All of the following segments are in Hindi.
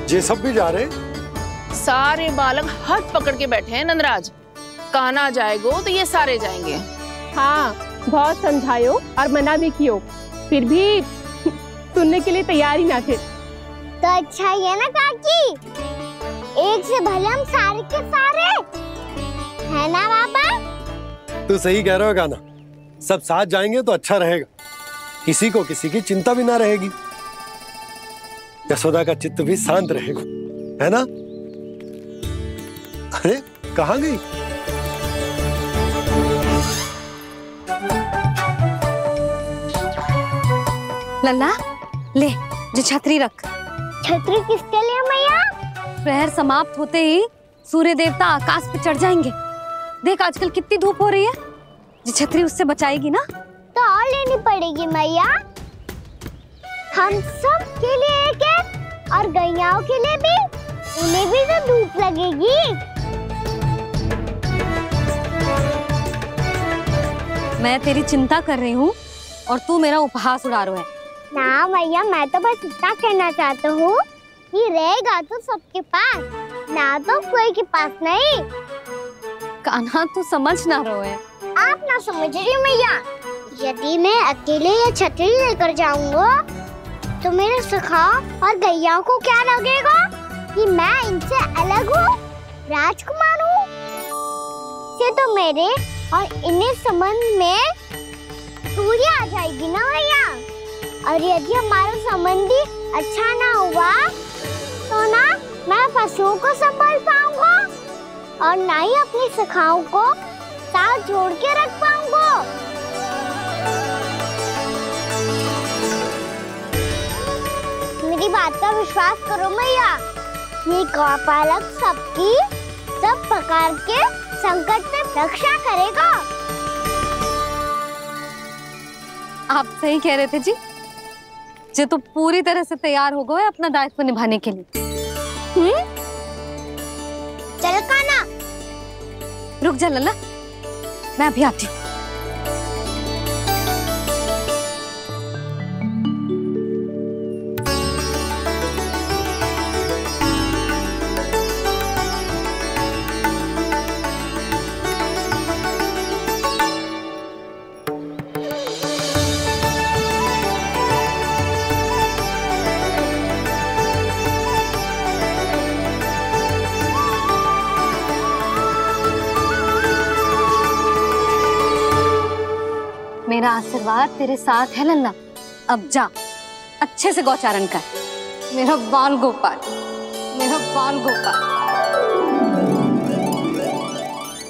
ये सब भी जा रहे? सारे बालक हाथ पकड़ के बैठे हैं नंदराज। कान्हा जाएगो तो ये सारे जाएंगे। हाँ, बहुत समझायो और मना भी कियो, फिर भी सुनने के लिए तैयार ही ना थे। तो अच्छा ही है ना काकी, एक से भले हम सारे के सारे, है ना बाबा? तू सही कह रहे हो कान्हा, सब साथ जाएंगे तो अच्छा रहेगा, किसी को किसी की चिंता भी ना रहेगी, यशोदा का चित्त भी शांत रहेगा, है ना? अरे कहाँ गई? लल्ला ले, जो छतरी रख। छतरी किसके लिए मैया? प्रहर समाप्त होते ही सूर्य देवता आकाश पे चढ़ जाएंगे। देख आजकल कितनी धूप हो रही है, जो छतरी उससे बचाएगी ना। तो और लेनी पड़ेगी मैया, हम सब के लिए एक एक, और गैयाओं के लिए भी, उन्हें भी तो धूप लगेगी। मैं तेरी चिंता कर रही हूँ और तू मेरा उपहास उड़ा रहा है। ना भैया, मैं तो बस इतना कहना चाहता हूँ कि रहेगा तो सबके पास, ना तो कोई के पास नहीं। कान्हा तू समझ ना रहो है। आप ना समझ रही मैया, यदि मैं अकेले ये छतरी लेकर जाऊंगा तो मेरे सखा और गैयाओं को क्या लगेगा कि मैं इनसे अलग हूँ, राजकुमार हूँ। ये तो मेरे और इन्हें संबंध में दूरी आ जाएगी ना भैया। और यदि हमारा संबंध ही अच्छा ना हुआ तो ना मैं पशुओं को संभाल पाऊंगा और ना ही अपनी सखाओं को साथ जोड़ के रख पाऊंगा। मेरी बात का विश्वास करो मैया, ये गौपालक सबकी सब प्रकार के संकट से रक्षा करेगा। आप सही कह रहे थे जी, जो तो पूरी तरह से तैयार हो गए अपना दायित्व निभाने के लिए। चल कान्हा। रुक जा लल्ला, मैं अभी आती हूँ। मेरा आशीर्वाद तेरे साथ है लल्ला। अब जा, अच्छे से गौचारण कर। मेरा बाल गोपाल, मेरा बाल गोपाल।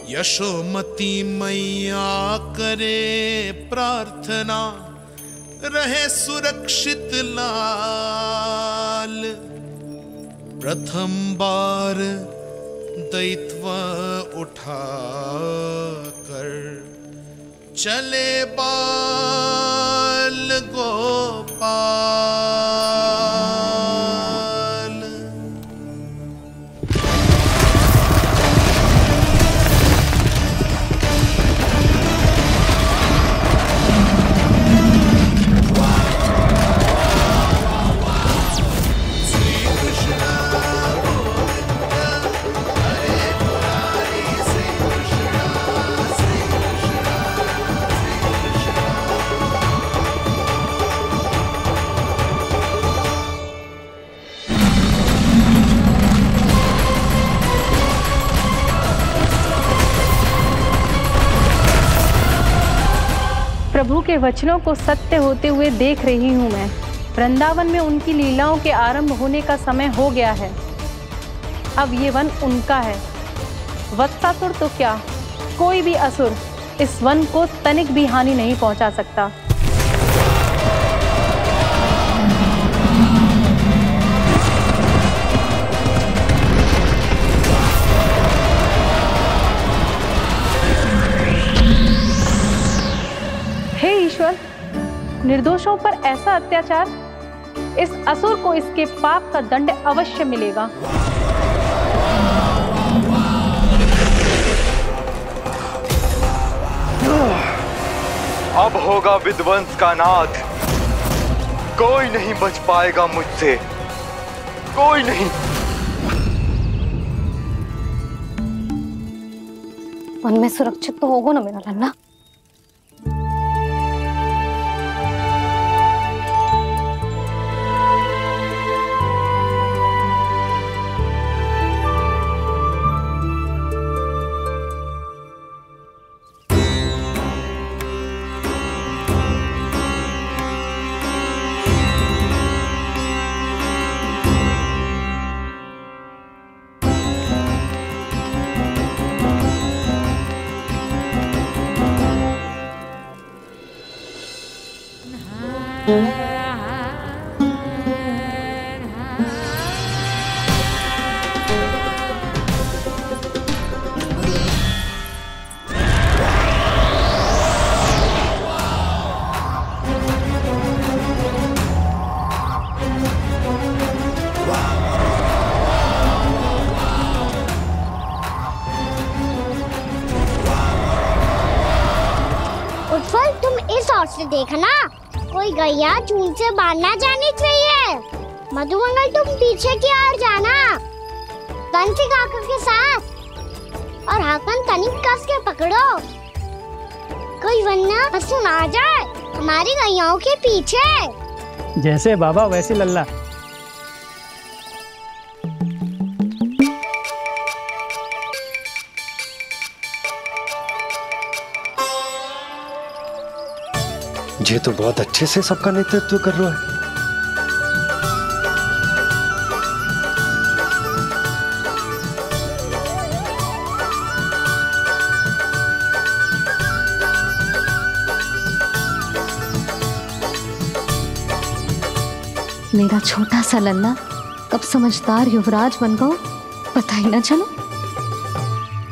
यशोमती मैया करे प्रार्थना, रहे सुरक्षित लाल। प्रथम बार दैत्व उठा कर चले बाल गोपाल। प्रभु के वचनों को सत्य होते हुए देख रही हूँ मैं। वृंदावन में उनकी लीलाओं के आरंभ होने का समय हो गया है। अब ये वन उनका है। वत्सासुर तो क्या, कोई भी असुर इस वन को तनिक भी हानि नहीं पहुंचा सकता। हे ईश्वर, निर्दोषों पर ऐसा अत्याचार, इस असुर को इसके पाप का दंड अवश्य मिलेगा। अब होगा विध्वंस का नाद, कोई नहीं बच पाएगा मुझसे, कोई नहीं। वन में सुरक्षित तो होगा ना मेरा लल्ला। उत्पल, तुम इस ओर से देखना, कोई गैया चून से बाहर ना जानी चाहिए। मधुमंगल, तुम पीछे की ओर जाना, कंसी काका के साथ, और हाकन तनिक कस के पकड़ो, कोई वरना पशु ना जाए हमारी गैयाओं के पीछे। जैसे बाबा वैसे लल्ला। ये तो बहुत अच्छे से सबका नेतृत्व कर रहा है। मेरा छोटा सा लल्ला कब समझदार युवराज बन गो पता ही ना चलो।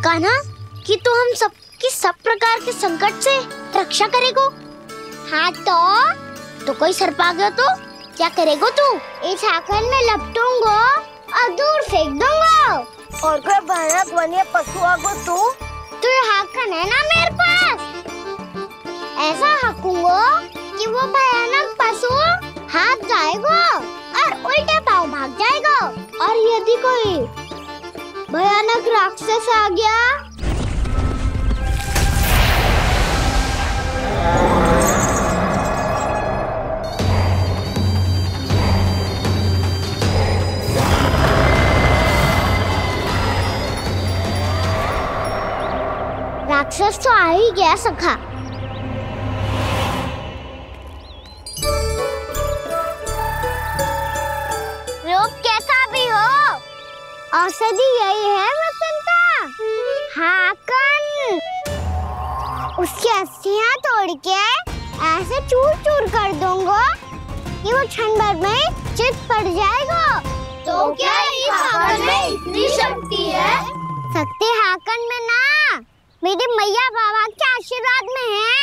कान्हा, कि तू हम सबकी सब प्रकार के संकट से रक्षा करेगो। हाँ तो कोई सर्प आ गया तो क्या करेगो तू? इस हाकन में लपटूंगो और दूर फेंक दूंगा। और कोई भयानक वन्य पशु आगो तो ये हाकन है ना मेरे पास, ऐसा हाकूंगो कि वो भयानक पशु हाथ जाएगा और उल्टे पाँव भाग जाएगा। और यदि कोई भयानक राक्षस आ गया राक्षस तो आ ही गया सखा। रूप कैसा भी हो, औषधि यही है वसंता। हाकन उसकी अस्थियां तोड़ के ऐसे चूर चूर कर दूंगा कि वो क्षण भर में चित पड़ जाएगा। तो क्या इस हाकन में इतनी शक्ति है? शक्ति हाकन में ना, मेरे मैया बाबा के आशीर्वाद में है।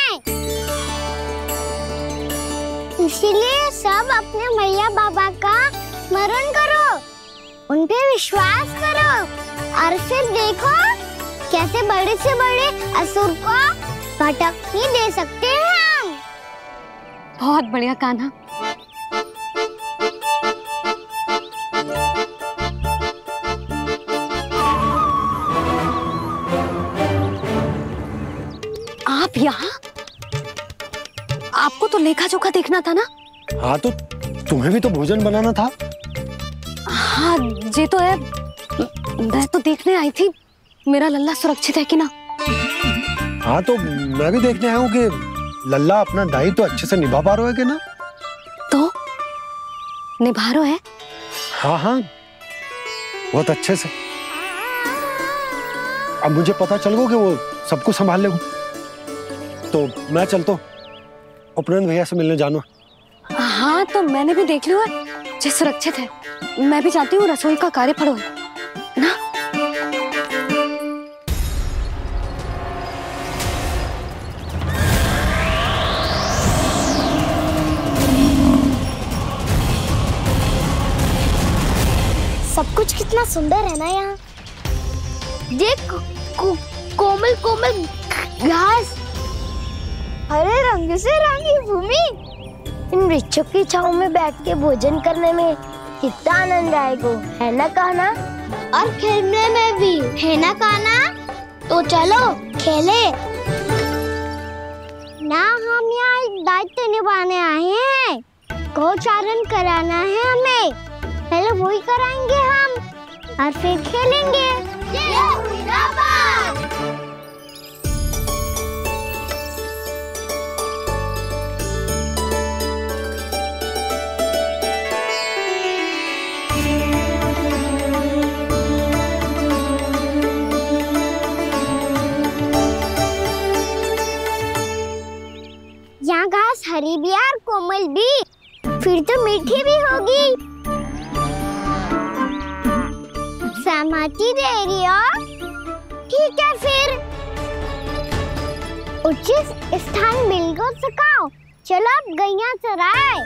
इसीलिए सब अपने मैया बाबा का स्मरण करो, उन पे विश्वास करो और फिर देखो कैसे बड़े से बड़े असुर को भटक ही दे सकते हैं हम। बहुत बढ़िया कान्हा। आप यहाँ? आपको तो लेखा जोखा देखना था ना? हाँ तो तुम्हें भी तो भोजन बनाना था। हाँ ये तो है, मैं तो देखने आई थी मेरा लल्ला सुरक्षित है कि ना। हाँ तो मैं भी देखने आया हूँ कि लल्ला अपना दायित्व तो अच्छे से निभा पा रहा है कि ना। तो निभा रहा है? हाँ हाँ बहुत अच्छे से। अब मुझे पता चल गया कि वो सबको संभाल लेगा, तो मैं चलता हूँ, उपनंद भैया से मिलने जाना। हाँ तो मैंने भी देख लिया जो सुरक्षित है। मैं भी चाहती हूँ रसोई का कार्य पड़ो ना। सब कुछ कितना सुंदर है ना यहाँ। देख कोमल कोमल घास, हरे रंग से रंगी भूमि, इन वृक्षों की छांव में बैठ के भोजन करने में कितना आनंद आएगा, है ना कान्हा? और खेलने में भी, है ना कान्हा? तो चलो खेले ना। हम यहाँ एक दायित्व निभाने आए हैं, गोचारण कराना है हमें। पहले वही कराएंगे हम और फिर खेलेंगे। यहाँ घास हरी भी और कोमल भी, फिर तो मीठी भी होगी। सहमति दे रही हो? ठीक है फिर उचित स्थान बिल्कुल सिखाओ। चलो अब गैया चराए।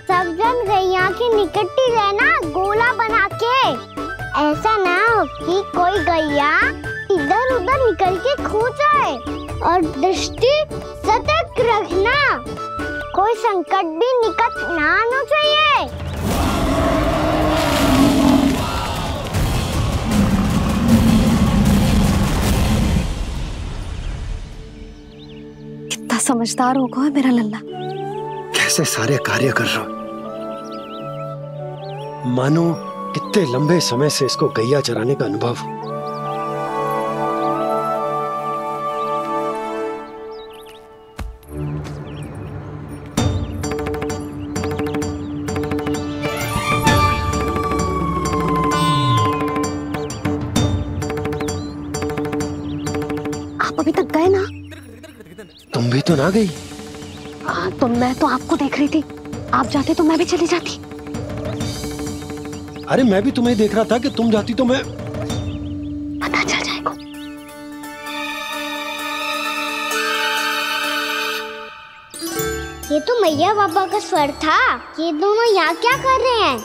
सब जन गैया के निकट ही रहना, गोला बना के। ऐसा ना हो कि कोई गैया इधर उधर निकल के खो जाए। और दृष्टि सतर्क रखना, कोई संकट भी निकट ना आना चाहिए। कितना समझदार होगा मेरा लल्ला। कैसे सारे कार्य कर रहा, मानो कितने लंबे समय से इसको गैया चराने का अनुभव हो। अभी तक गए ना? तुम भी तो ना गई। तो मैं तो आपको देख रही थी, आप जाते तो मैं भी चली जाती। अरे मैं भी तुम्हें देख रहा था कि तुम जाती तो मैं। पता चल जाएगा। ये तो मैया बाबा का स्वर था। ये दोनों यहाँ क्या कर रहे हैं?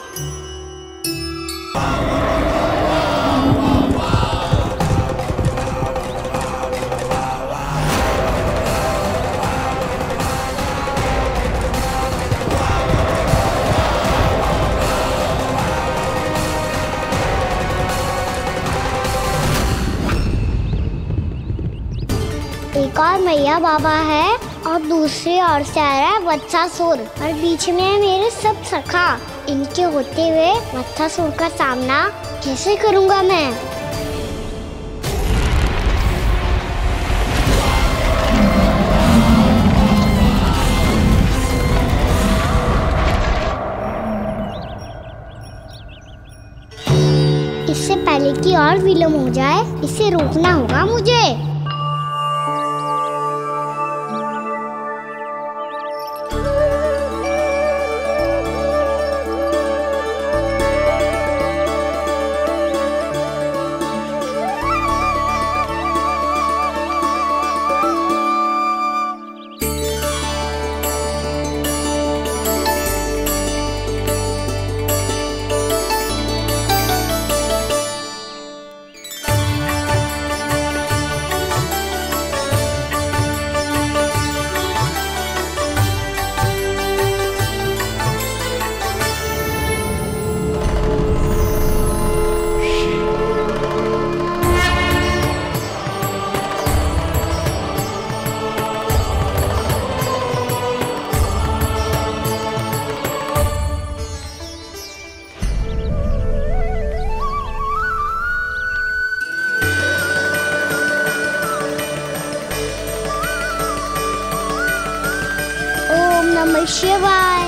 एक और मैया बाबा है और दूसरी ओर से आ रहा है वत्सासुर और बीच में है मेरे सब सखा। इनके होते हुए वत्सासुर का सामना कैसे करूंगा मैं? इससे पहले कि और विलंब हो जाए, इसे रोकना होगा मुझे। नमः शिवाय।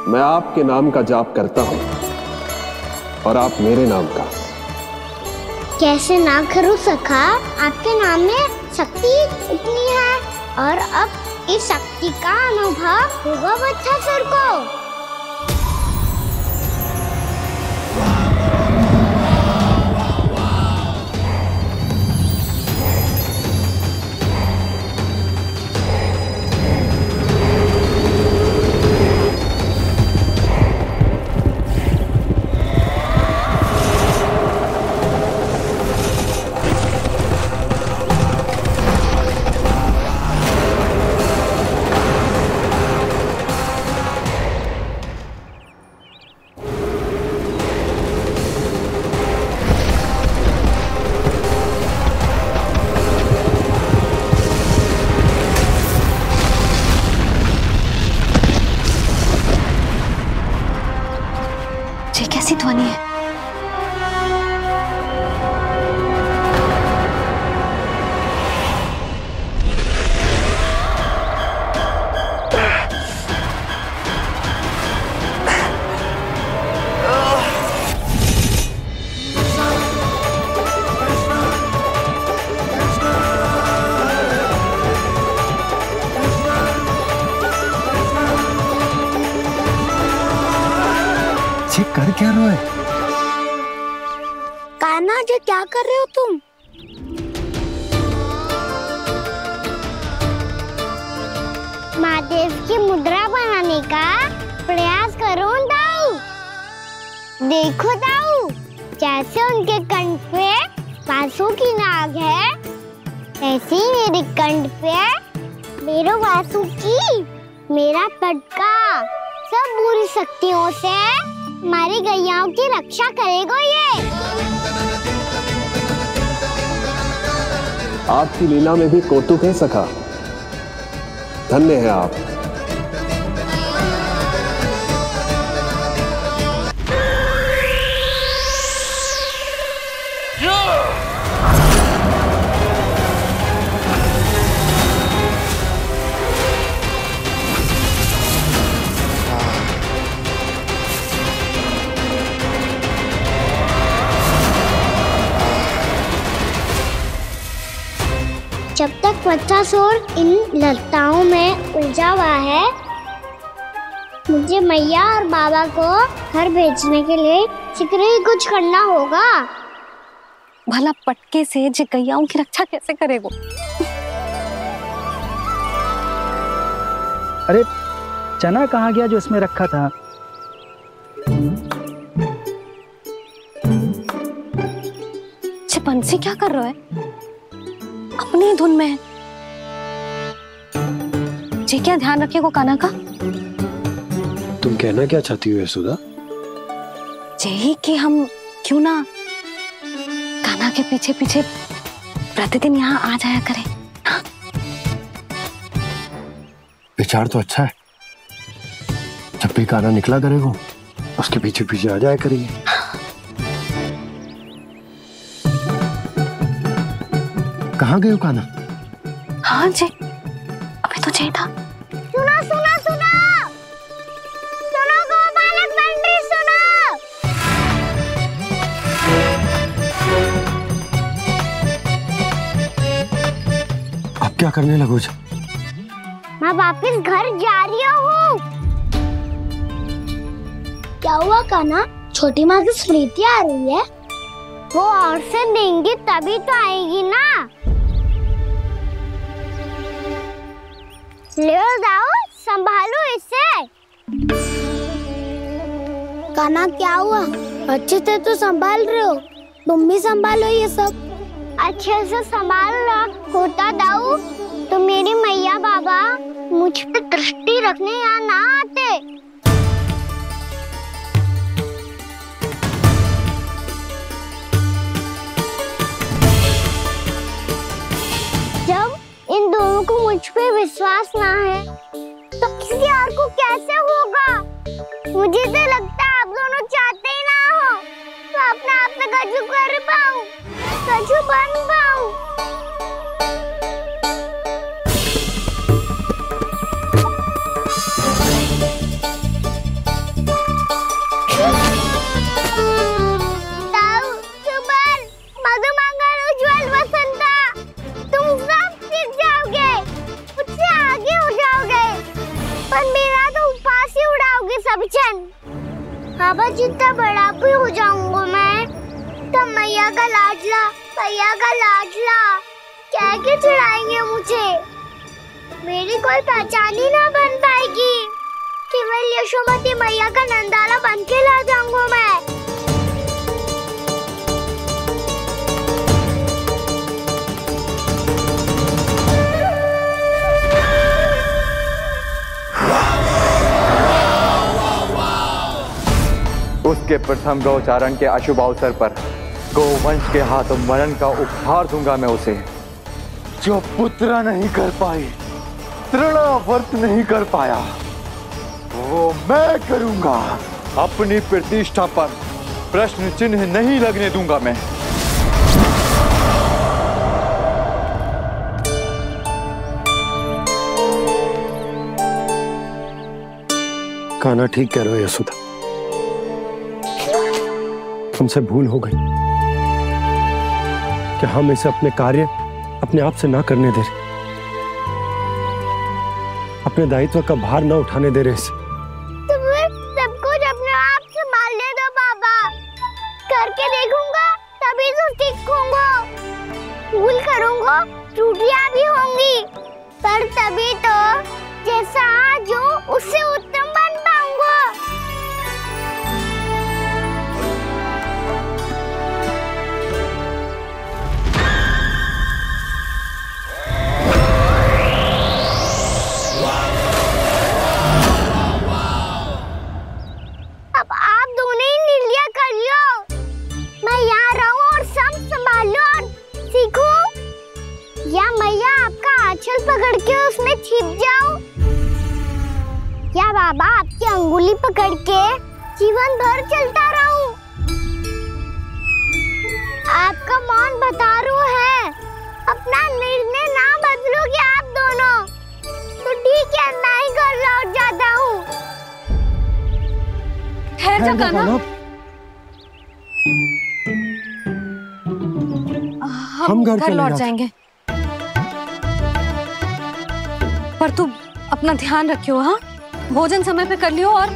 मैं आपके नाम का जाप करता हूं और आप मेरे नाम का। कैसे ना करूं सखा, आपके नाम में शक्ति इतनी है और अब इस शक्ति का अनुभव होगा वत्सासुर को। क्या रोए? कान्हा जी क्या कर रहे हो तुम? महादेव की मुद्रा बनाने का प्रयास करो दाऊ। देखो दाऊ, जैसे उनके कंठ पे बांसुरी की नाग है, ऐसे ही मेरे कंठ पे मेरो बांसुरी, मेरा पटका सब बुरी शक्तियों से हमारी गैयाओं की रक्षा करेगा ये। आपकी लीला में भी कौतुक है सखा। धन्य है आप। जब तक बच्चासुर इन लताओं में उलझा हुआ है, मुझे मैया और बाबा को घर भेजने के लिए शीघ्र ही कुछ करना होगा। भला पटके से गैयाओं की रक्षा कैसे करेगो? अरे चना कहाँ गया जो इसमें रखा था? बंसी क्या कर रहा है? अपनी धुन में है। जी क्या ध्यान रखिएगा कान्हा का। तुम कहना क्या चाहती हो यशोदा? यही कि हम क्यों ना कान्हा के पीछे पीछे प्रतिदिन यहाँ आ जाया करें। हाँ? विचार तो अच्छा है। जब भी कान्हा निकला करेगा उसके पीछे पीछे आ जाया करेंगे। कहाँ गए हो कान्हा? हाँ जी, अभी तो चाहिए था। सुनो सुनो सुनो सुनो गोपालक बंटी सुनो। अब क्या करने लगो? मैं वापस घर जा रही हूँ। क्या हुआ कान्हा? छोटी माँ की स्मृति आ रही है। वो और से देंगी तभी तो आएगी ना। ले जाओ, संभालो इसे। कान्हा क्या हुआ? अच्छे से तो संभाल रहे हो, तुम भी संभालो ये सब। अच्छे से संभाल लो होता दाऊ तो मेरी मैया बाबा मुझ पे दृष्टि रखने यहाँ ना आते। जब इन दोनों को मुझ पे विश्वास ना है तो किसी और को कैसे होगा? मुझे तो लगता है आप दोनों चाहते ही ना हो तो अपने आप में गजू कर पाऊं, गजू बन पाऊं। बाबा जितना बड़ा भी हो जाऊंगा मैं तो मैया का लाडला कह के चिढ़ाएंगे मुझे। मेरी कोई पहचान ही ना बन पाएगी। केवल यशोमती मैया का नंदाला बन के ला जाऊंगा मैं। उसके प्रथम गौचारण के अशुभ अवसर पर गोवंश के हाथों मरण का उपहार दूंगा मैं उसे। जो पुत्र नहीं कर पाई, तृणावर्त नहीं कर पाया, वो मैं करूंगा। अपनी प्रतिष्ठा पर प्रश्न चिन्ह नहीं लगने दूंगा मैं। कान्हा ठीक कह रहे हो यशोदा, हमसे भूल हो गई कि हम इसे अपने कार्य अपने आप से ना करने दे रहे, अपने दायित्व का भार ना उठाने दे रहे इसे। तो फिर सब कुछ अपने आप संभालने दो बाबा। फूल करूँगा चूटियाँ भी होंगी, पर तभी तो जैसा आज हूँ उससे उत्तम बन पाऊंगा। अब आप दोनों ही नीलिया कर लो, मैं यहाँ रहूं और सब संभालूं और सीखूं, या मैया आपका आंचल पकड़ के उसमें छिप जाऊं, या बाबा आपकी अंगुली पकड़ के जीवन भर चलता रहूं। आपका मौन बतारू है, अपना निर्णय ना बदलोगे आप दोनों तो ठीक है, मैं ही घर लौट जाता हूँ। ठहर जा कान्हा, हम घर लौट जाएंगे, पर तू अपना ध्यान रखियो। हाँ, भोजन समय पे कर लियो, और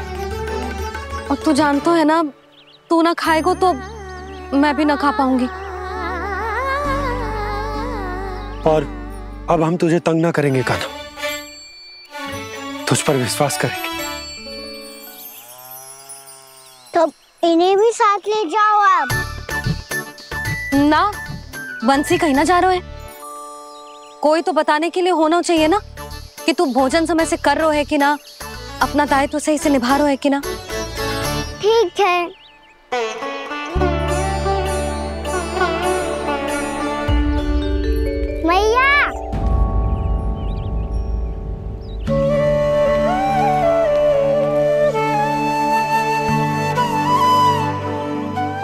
तू जानतो है ना, तू ना खाएगो तो मैं भी ना खा पाऊंगी। और अब हम तुझे तंग ना करेंगे कान्हा, तुझ पर विश्वास करेंगे। तो इन्हें भी साथ ले जाओ अब। ना, बंसी कहीं ना जा रहे है, कोई तो बताने के लिए होना चाहिए ना कि तू भोजन समय से कर रहे है कि ना, अपना दायित्व सही से निभा रहे है कि ना। ठीक है। मैया,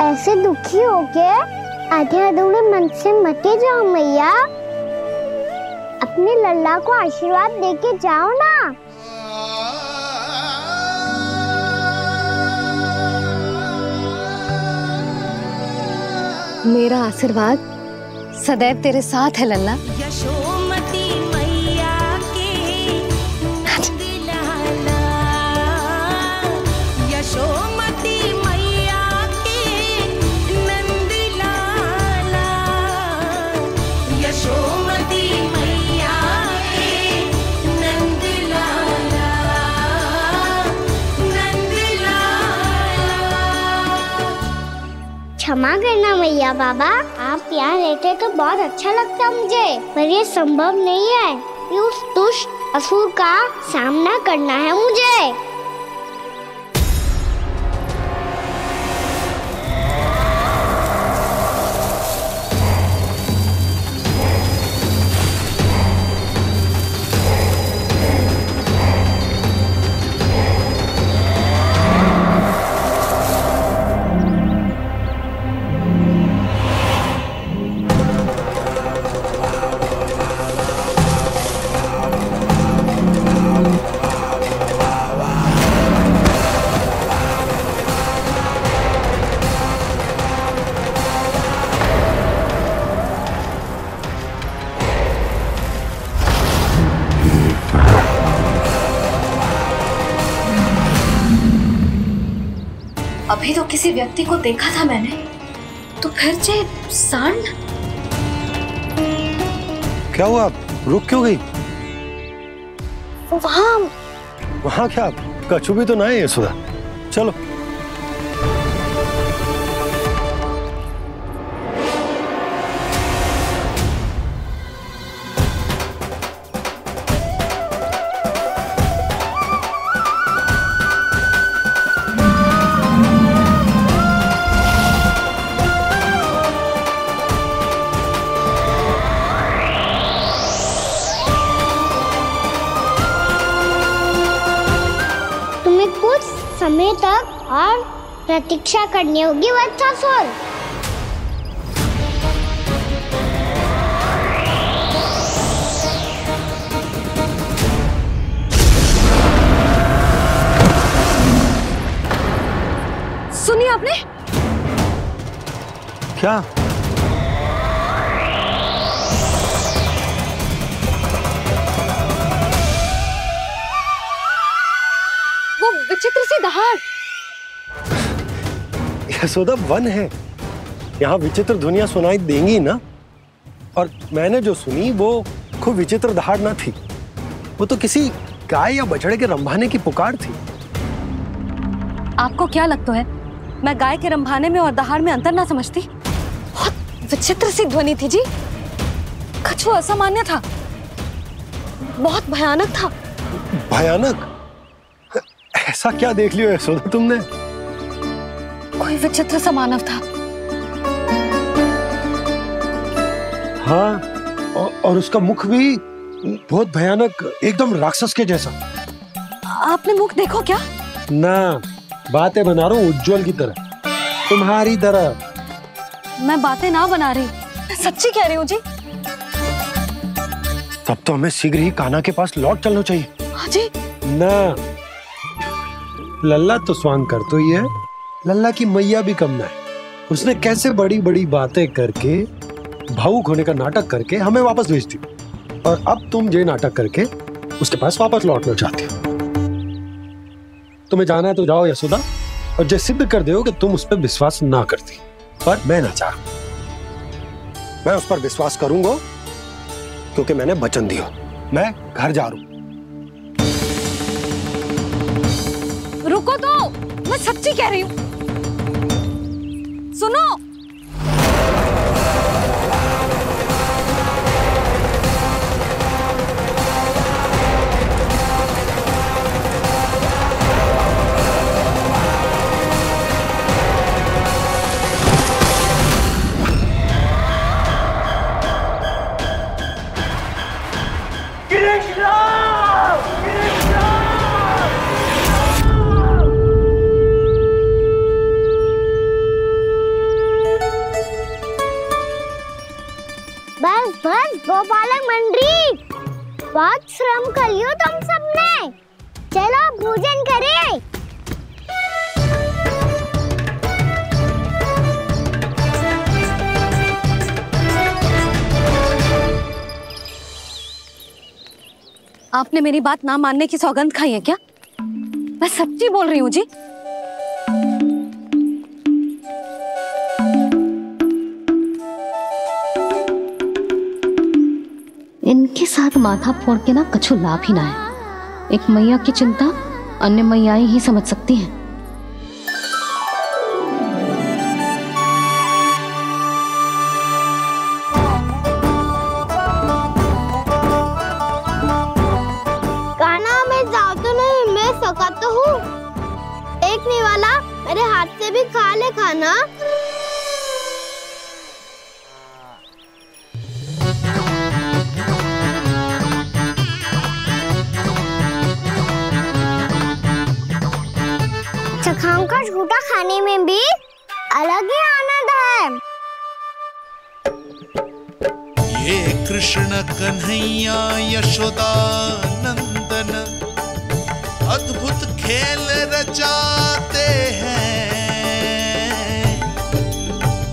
ऐसे दुखी होके आधे अधूरे मन से मत जाओ मैया, अपने लल्ला को आशीर्वाद देके जाओ ना। मेरा आशीर्वाद सदैव तेरे साथ है लल्ला। यशोमती मैया के नंद लाला, यशोमती मैया के नंद लाला, यशोमती मैया के नंद लाला, नंद लाला। क्षमा करना मैया बाबा, आप यहाँ रहते तो बहुत अच्छा लगता मुझे, पर ये संभव नहीं है, कि उस दुष्ट असुर का सामना करना है मुझे। अभी तो किसी व्यक्ति को देखा था मैंने, तो फिर से सांड। क्या हुआ, रुक क्यों गई? वहाँ क्या, कछु भी तो ना है यशोदा, चलो। समय तक और प्रतीक्षा करनी होगी वत्सासुर। सुनिए आपने क्या? वो विचित्र सी दहाड़। यशोदा वन है, यहाँ विचित्र ध्वनियां सुनाई देंगी ना। और मैंने जो सुनी वो खूब विचित्र दहाड़ ना थी, वो तो किसी गाय या बछड़े के रंभाने की पुकार थी। आपको क्या लगता है मैं गाय के रंभाने में और दहाड़ में अंतर ना समझती? बहुत विचित्र सी ध्वनि थी जी, कुछ असामान्य था, बहुत भयानक था। भयानक? ऐसा क्या देख लियो यशोदा तुमने? कोई विचित्र सा मानव था। हाँ, और उसका मुख भी बहुत भयानक, एकदम राक्षस के जैसा। आपने मुख देखो क्या? ना, बातें बना रहा हूँ उज्जवल की तरह, तुम्हारी तरह। मैं बातें ना बना रही, मैं सच्ची कह रही हूँ जी। तब तो हमें शीघ्र ही कान्हा के पास लौट चलना चाहिए। हाँ जी। ना, लल्ला तो स्वांग कर तो ही है, लल्ला की मैया भी कम ना है। उसने कैसे बड़ी बड़ी बातें करके, भावुक होने का नाटक करके हमें वापस भेज दी, और अब तुम ये नाटक करके उसके पास वापस लौटना चाहती हो। तुम्हें जाना है तो जाओ यशोदा, और जो सिद्ध कर दो कि तुम उस पर विश्वास ना करती, पर मैं ना चाह, मैं उस पर विश्वास करूंगा क्योंकि मैंने वचन दिया। मैं घर जा रहा हूं। रुको तो, मैं सच्ची कह रही हूँ, सुनो। बस बस गोपालक मंडली, बहुत श्रम कर लियो तुम सबने, चलो भोजन करें। आपने मेरी बात ना मानने की सौगंध खाई है क्या? मैं सच्ची बोल रही हूँ जी। इनके साथ माथा फोड़ के ना कछु लाभ ही ना है। एक मैया की चिंता अन्य मैयाएं ही समझ सकती हैं। कान्हा, मैं जाऊँ तो नहीं, मैं सका तो हूँ। एक नहीं वाला मेरे हाथ से भी खा ले खाना। चखाओं का झूठा खाने में भी अलग ही आनंद है। ये कृष्ण कन्हैया यशोदा नंदन अद्भुत खेल रचाते हैं,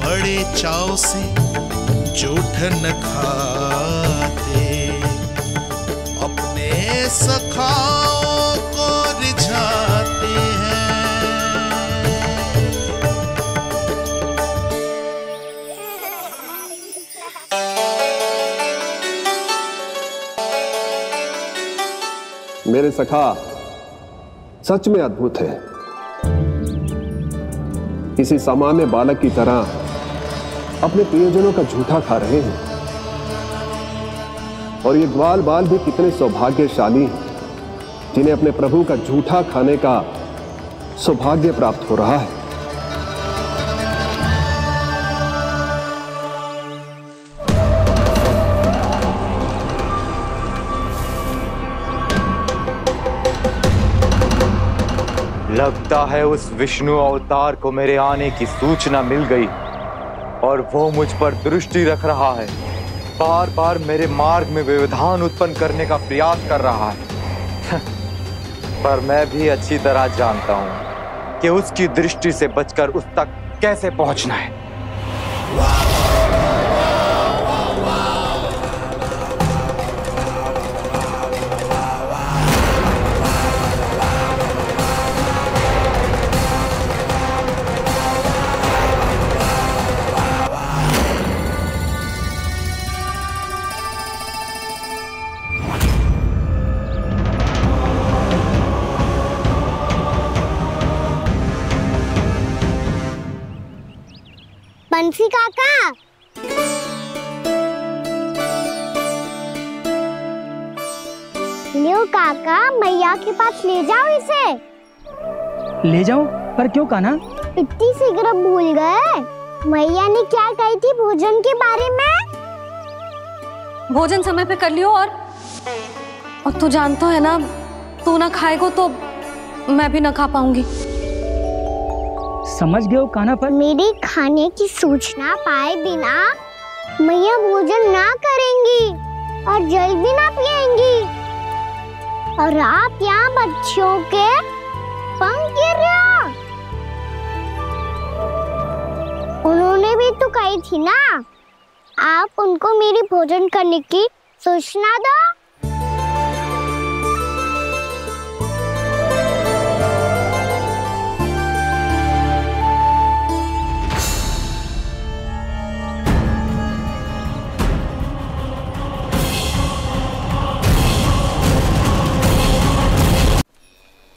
बड़े चाव से जूठ न खाते, अपने सखाओं को रिझाते हैं। मेरे सखा सच में अद्भुत है। किसी सामान्य बालक की तरह अपने प्रियजनों का झूठा खा रहे हैं, और ये ग्वाल बाल भी कितने सौभाग्यशाली हैं जिन्हें अपने प्रभु का झूठा खाने का सौभाग्य प्राप्त हो रहा है। लगता है उस विष्णु अवतार को मेरे आने की सूचना मिल गई और वो मुझ पर दृष्टि रख रहा है। बार बार मेरे मार्ग में व्यवधान उत्पन्न करने का प्रयास कर रहा है। पर मैं भी अच्छी तरह जानता हूं कि उसकी दृष्टि से बचकर उस तक कैसे पहुंचना है। लाकर मैया के पास ले जाओ इसे। ले जाओ? पर क्यों कान्हा? इतनी शीघ्र भूल गए मैया ने क्या कही थी भोजन के बारे में? भोजन समय पे कर लियो। और तू जानता है ना, तू ना खाएगो तो मैं भी ना खा पाऊंगी। समझ गए हो कान्हा? पर मेरे खाने की सूचना पाए बिना मैया भोजन ना करेंगी और जल भी ना पिएंगी। और आप यहाँ बच्चों के पंख गिर रहे हो। उन्होंने भी तो कही थी ना, आप उनको मेरी भोजन करने की सूचना दो।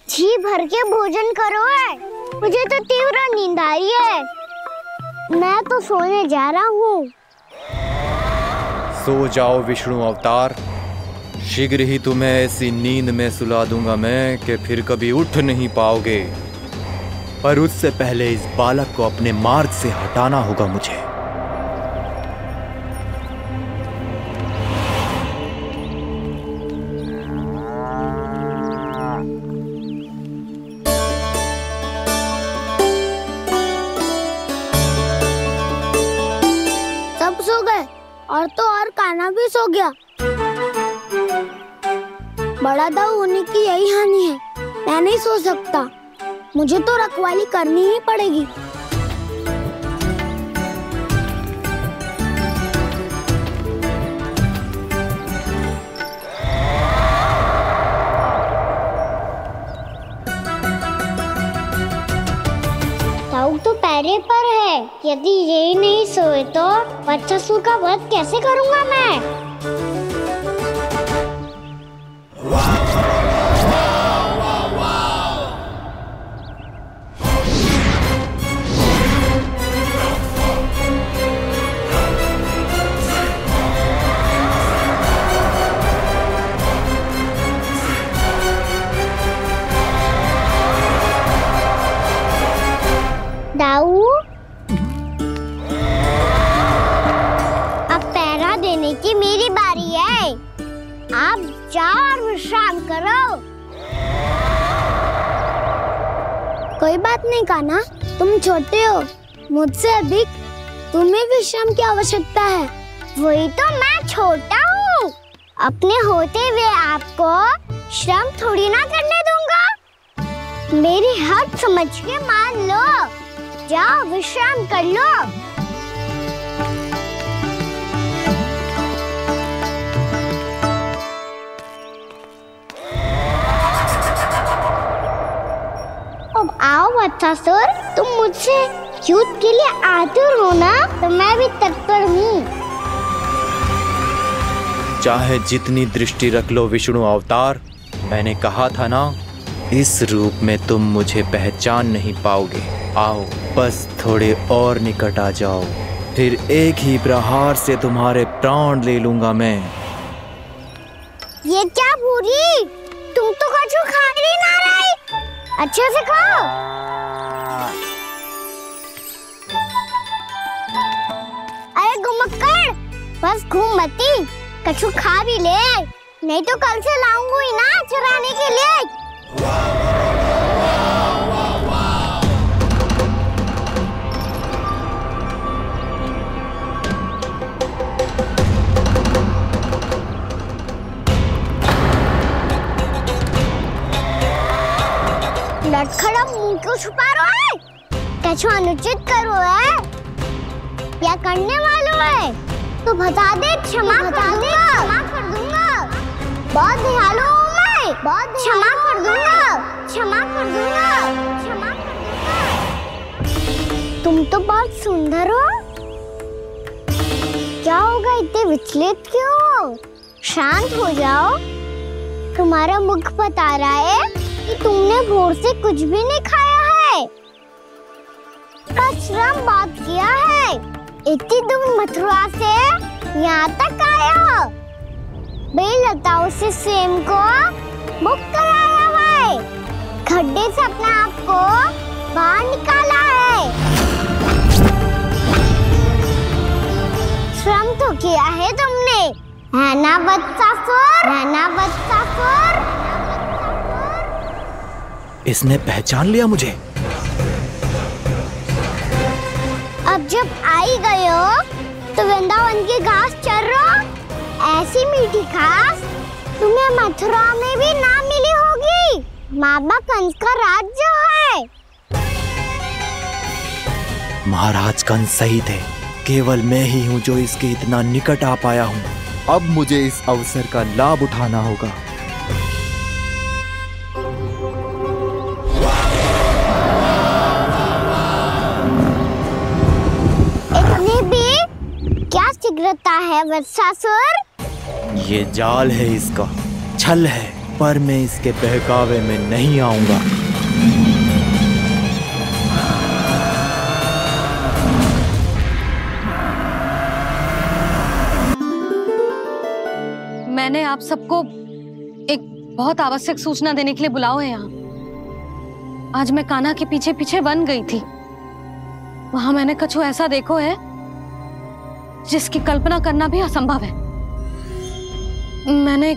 जी भर के भोजन करो है, मुझे तो तीव्र नींद आ रही है। मैं तो सोने जा रहा हूँ। सो जाओ विष्णु अवतार, शीघ्र ही तुम्हें ऐसी नींद में सुला दूंगा मैं कि फिर कभी उठ नहीं पाओगे। पर उससे पहले इस बालक को अपने मार्ग से हटाना होगा मुझे। सब सो गए और तो और कान्हा भी सो गया। बड़ा दाऊ होने की यही हानि है। मैं नहीं सो सकता, मुझे तो रखवाली करनी ही पड़ेगी। दाऊ तो पैरे पर है। यदि ये नहीं सोए तो बच्चासुर का वध कैसे करूंगा मैं? दाऊ, अब पहरा देने की मेरी बारी है। आप जाओ और विश्राम करो। कोई बात नहीं कान्हा, तुम छोटे हो, मुझसे अधिक तुम्हें विश्राम की आवश्यकता है। वही तो मैं छोटा हूँ, अपने होते हुए आपको श्रम थोड़ी ना करने दूंगा। मेरी हद समझ के मान लो। जाओ विश्राम कर लो। अब आओ बच्चासुर, तुम मुझसे युद्ध के लिए आतुर हो ना, तो मैं भी तत्पर हूँ। चाहे जितनी दृष्टि रख लो विष्णु अवतार, मैंने कहा था ना, इस रूप में तुम मुझे पहचान नहीं पाओगे। आओ बस थोड़े और निकट आ जाओ, फिर एक ही प्रहार से तुम्हारे प्राण ले लूंगा मैं। ये क्या भूरी, तुम तो कछु खा ही ना रही। अच्छे से खाओ। अरे घुमक्कड़, बस घूम मती, कछु खा भी ले, नहीं तो कल से लाऊंगी ना चुराने के लिए। लटखड़ा मुंह क्यों छुपा रहा है? कछु अनुचित करो है या करने वालों है तो बता दे, क्षमा कर दूंगा। बहुत दयालु हूँ मैं, बहुत क्षमा कर दूंगा। तुम तो बहुत सुंदर हो। क्या होगा, इतने विचलित क्यों हो? शांत हो जाओ। तुम्हारा मुख बता रहा है कि तुमने भोर से कुछ भी नहीं खाया है, बस श्रम बहुत किया है। इतनी दूर मथुरा से यहाँ तक आए हो। बेलताओं से स्वयं को मुक्त कराया हुआ है, खड्डे से अपने आप को बाहर निकाला है। श्रम तो किया है तुमने, है ना वत्सासुर? है ना वत्सासुर? इसने पहचान लिया मुझे। अब जब आई गए हो तो वृंदावन की घास चर रहो। ऐसी मीठी घास तुम्हें मथुरा में भी ना मिली होगी। मामा कंस का राज्य है। महाराज कंस सही थे, केवल मैं ही हूँ जो इसके इतना निकट आ पाया हूँ। अब मुझे इस अवसर का लाभ उठाना होगा। इतनी भी क्या शीघ्रता है वत्सासुर? ये जाल है इसका, छल है, पर मैं इसके बहकावे में नहीं आऊंगा। मैंने आप सबको एक बहुत आवश्यक सूचना देने के लिए बुलाओ है यहाँ। आज मैं कान्हा के पीछे पीछे वन गई थी। वहां मैंने कछु ऐसा देखो है जिसकी कल्पना करना भी असंभव है। मैंने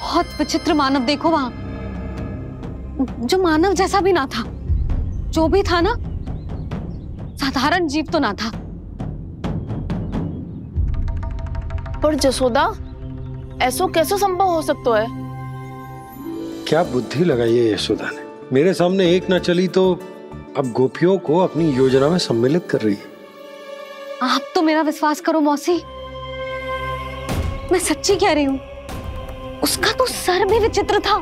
बहुत विचित्र मानव देखो वहां, जो मानव जैसा भी ना था। जो भी था ना, साधारण जीव तो ना था। पर जसोदा, ऐसो कैसे संभव हो सकता है? क्या बुद्धि लगाई है यशोदा ने। मेरे सामने एक ना चली तो अब गोपियों को अपनी योजना में सम्मिलित कर रही है। आप तो मेरा विश्वास करो मौसी, मैं सच्ची कह रही हूं। उसका तो सर भी विचित्र था।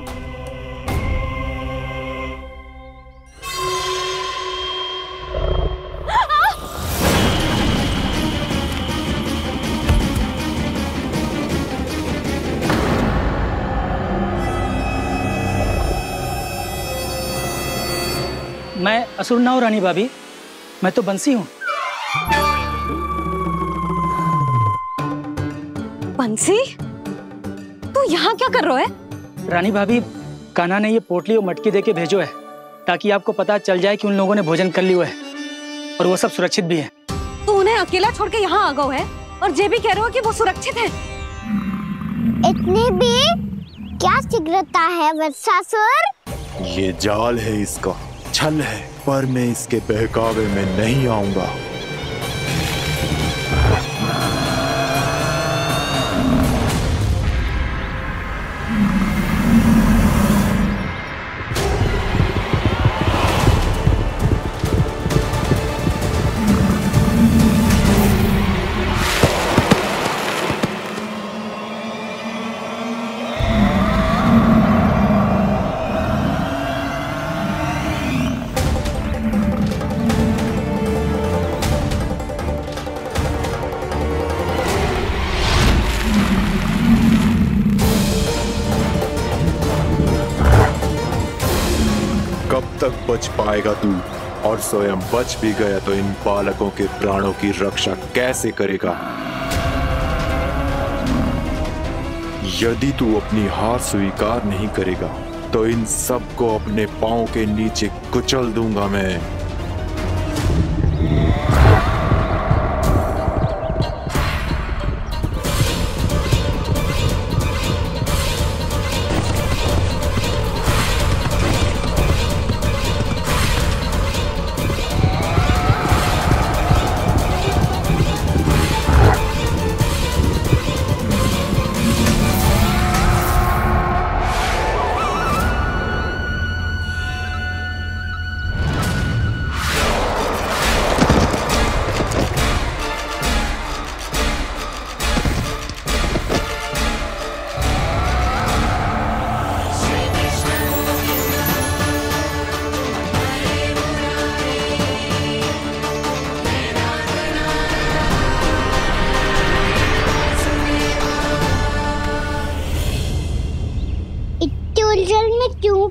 मैं असुर ना हूं रानी भाभी, मैं तो बंसी हूँ। बंसी, तू यहाँ क्या कर रहा है? रानी भाभी, कान्हा ने ये पोटली और मटकी देके भेजो है ताकि आपको पता चल जाए कि उन लोगों ने भोजन कर लिया है और वो सब सुरक्षित भी है। तू उन्हें अकेला छोड़ के यहाँ आ गए है और ये भी कह रहे हो कि वो सुरक्षित है। इतनी भी क्या शीघ्रता है वत्सासुर? ये जाल है इसका, छल है, पर मैं इसके बहकावे में नहीं आऊंगा। तक बच पाएगा तू, और स्वयं बच भी गया तो इन बालकों के प्राणों की रक्षा कैसे करेगा? यदि तू अपनी हार स्वीकार नहीं करेगा तो इन सबको अपने पांव के नीचे कुचल दूंगा मैं।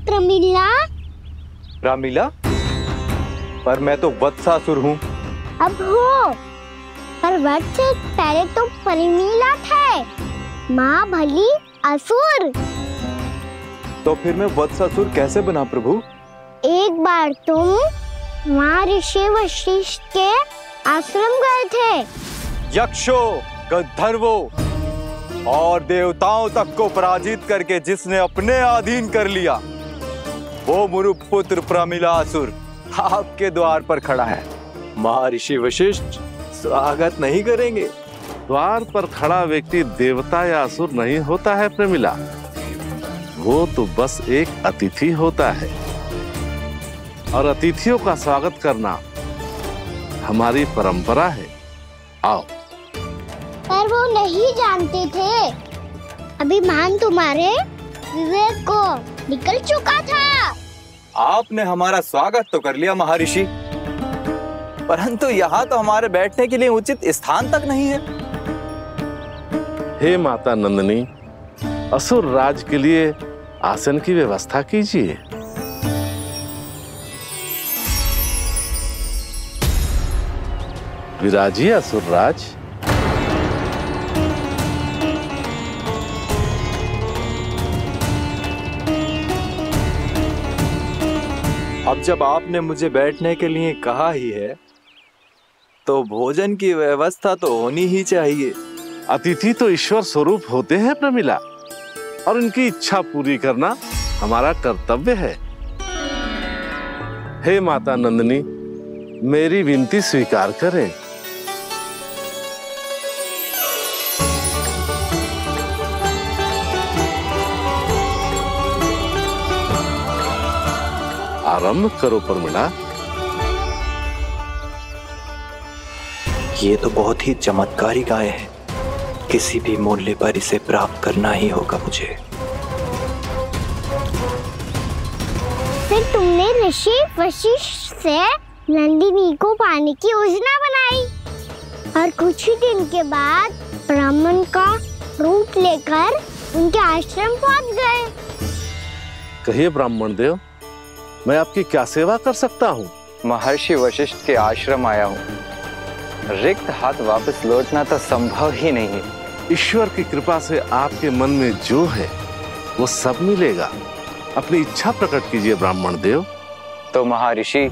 प्रमिला? रामलीला? पर मैं तो वत्सासुर हूँ। अब हो, पर वट से पहले तो परिमीला थे, माँ भली असुर। तो फिर मैं वत्सासुर कैसे बना प्रभु? एक बार तुम महर्षि वशिष्ठ के आश्रम गए थे। यक्षों, गंधर्वों और देवताओं तक को पराजित करके जिसने अपने अधीन कर लिया, वो मुरुपुत्र प्रमिलासुर आपके द्वार पर खड़ा है। महर्षि वशिष्ठ स्वागत नहीं करेंगे? द्वार पर खड़ा व्यक्ति देवता या असुर नहीं होता है प्रमिला, वो तो बस एक अतिथि होता है और अतिथियों का स्वागत करना हमारी परंपरा है। आओ। पर वो नहीं जानते थे, अभिमान तुम्हारे विवेक को निकल चुका था। आपने हमारा स्वागत तो कर लिया महर्षि, परंतु यहाँ तो हमारे बैठने के लिए उचित स्थान तक नहीं है। हे माता नंदिनी, असुर राज के लिए आसन की व्यवस्था कीजिए। विराजिए असुर राज। अब जब आपने मुझे बैठने के लिए कहा ही है, तो भोजन की व्यवस्था तो होनी ही चाहिए। अतिथि तो ईश्वर स्वरूप होते हैं प्रमिला, और उनकी इच्छा पूरी करना हमारा कर्तव्य है। हे माता नंदिनी, मेरी विनती स्वीकार करें। आरंभ करो प्रमिला। ये तो बहुत ही चमत्कारी गाय है, किसी भी मूल्य पर इसे प्राप्त करना ही होगा मुझे। फिर तुमने ऋषि वशिष्ठ से नंदिनी को पाने की योजना बनाई और कुछ ही दिन के बाद ब्राह्मण का रूप लेकर उनके आश्रम पहुंच गए। कहिए ब्राह्मण देव, मैं आपकी क्या सेवा कर सकता हूँ? महर्षि वशिष्ठ के आश्रम आया हूँ। रिक्त हाथ वापस लौटना तो संभव ही नहीं है। ईश्वर की कृपा से आपके मन में जो है वो सब मिलेगा। अपनी इच्छा प्रकट कीजिए ब्राह्मण देव। तो महर्षि,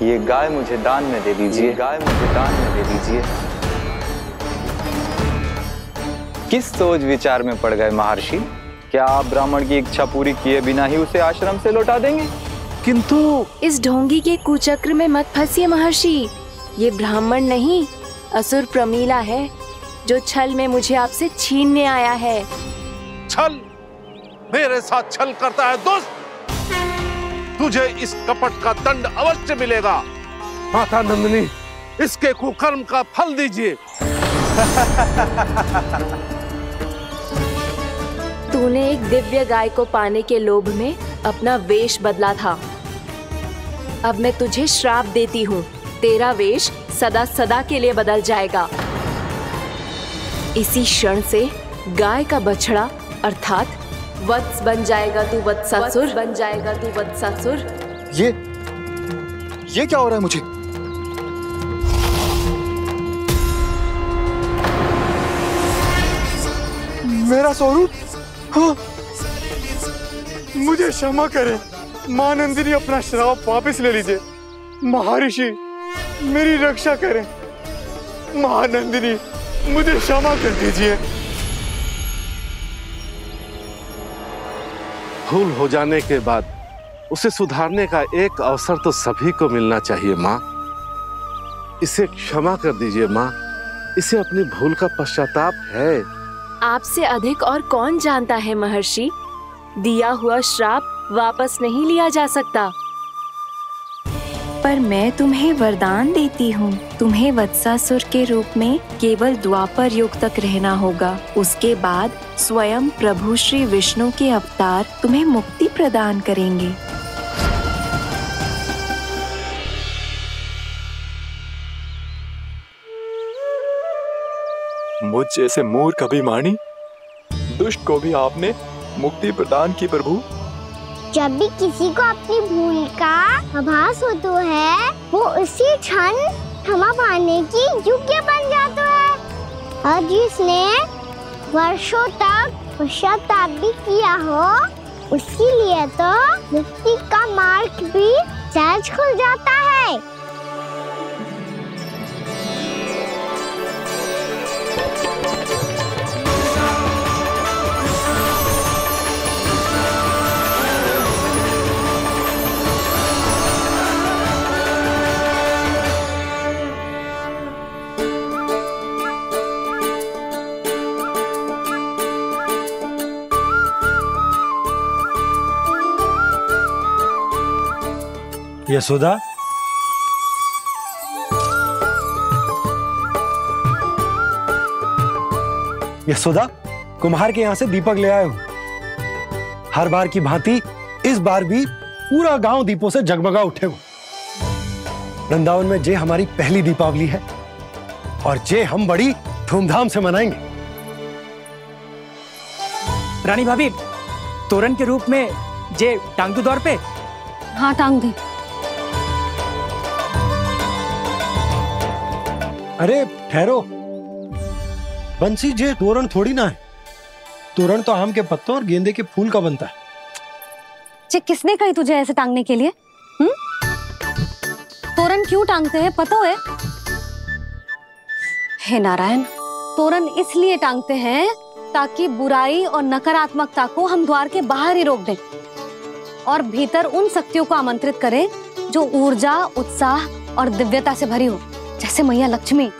ये गाय मुझे दान में दे दीजिए। गाय मुझे दान में दे दीजिए। किस सोच विचार में पड़ गए महर्षि? क्या आप ब्राह्मण की इच्छा पूरी किए बिना ही उसे आश्रम से लौटा देंगे? किंतु इस ढोंगी के कुचक्र में मत फंसिए महर्षि। ये ब्राह्मण नहीं, असुर प्रमीला है, जो छल में मुझे आपसे छीनने आया है। छल? मेरे साथ छल करता है दुष्ट? तुझे इस कपट का दंड अवश्य मिलेगा। माता नंदिनी, इसके कुकर्म का फल दीजिए। तूने एक दिव्य गाय को पाने के लोभ में अपना वेश बदला था। अब मैं तुझे श्राप देती हूँ, तेरा वेश सदा सदा के लिए बदल जाएगा। इसी क्षण से गाय का बछड़ा अर्थात वत्स बन जाएगा तू वत्सासुर, बन जाएगा तू वत्सासुर। ये क्या हो रहा है मुझे? मेरा स्वरूप? हाँ। मुझे क्षमा करें मां नंदिनी, अपना श्राप वापस ले लीजिए। महर्षि, मेरी रक्षा करें। मां नंदिनी, मुझे क्षमा कर दीजिए। भूल हो जाने के बाद उसे सुधारने का एक अवसर तो सभी को मिलना चाहिए माँ। इसे क्षमा कर दीजिए माँ, इसे अपनी भूल का पश्चाताप है। आपसे अधिक और कौन जानता है महर्षि, दिया हुआ श्राप वापस नहीं लिया जा सकता। पर मैं तुम्हें वरदान देती हूँ, तुम्हें वत्सासुर के रूप में केवल द्वापर युग तक रहना होगा। उसके बाद स्वयं प्रभु श्री विष्णु के अवतार तुम्हें मुक्ति प्रदान करेंगे। मुझ जैसे मूर्ख अभिमानी दुष्ट को भी आपने मुक्ति प्रदान की प्रभु। जब भी किसी को अपनी भूल का आभास होता है, वो उसी क्षण क्षमा पाने की योग्य बन जाता है। और जिसने वर्षों तक पश्चाताप भी किया हो, उसके लिए तो मुक्ति का मार्ग भी सहज खुल जाता है। यशोदा, यशोदा, कुम्हार के यहाँ से दीपक ले आए हूं। हर बार की भांति इस बार भी पूरा गांव दीपों से जगमगा उठे हो। वृंदावन में जे हमारी पहली दीपावली है और जे हम बड़ी धूमधाम से मनाएंगे। रानी भाभी, तोरण के रूप में जे टांग दो दौर पे। हाँ, टांग दी। अरे ठहरो, बंसी, जे तोरण थोड़ी ना है। तोरण तो आम के पत्तों और गेंदे के फूल का बनता है। जे किसने कही तुझे ऐसे टांगने के लिए? तोरण क्यों टांगते हैं पता है? हे नारायण, तोरण इसलिए टांगते हैं ताकि बुराई और नकारात्मकता को हम द्वार के बाहर ही रोक दें और भीतर उन शक्तियों को आमंत्रित करें जो ऊर्जा, उत्साह और दिव्यता से भरी हो, जैसे मैया लक्ष्मी।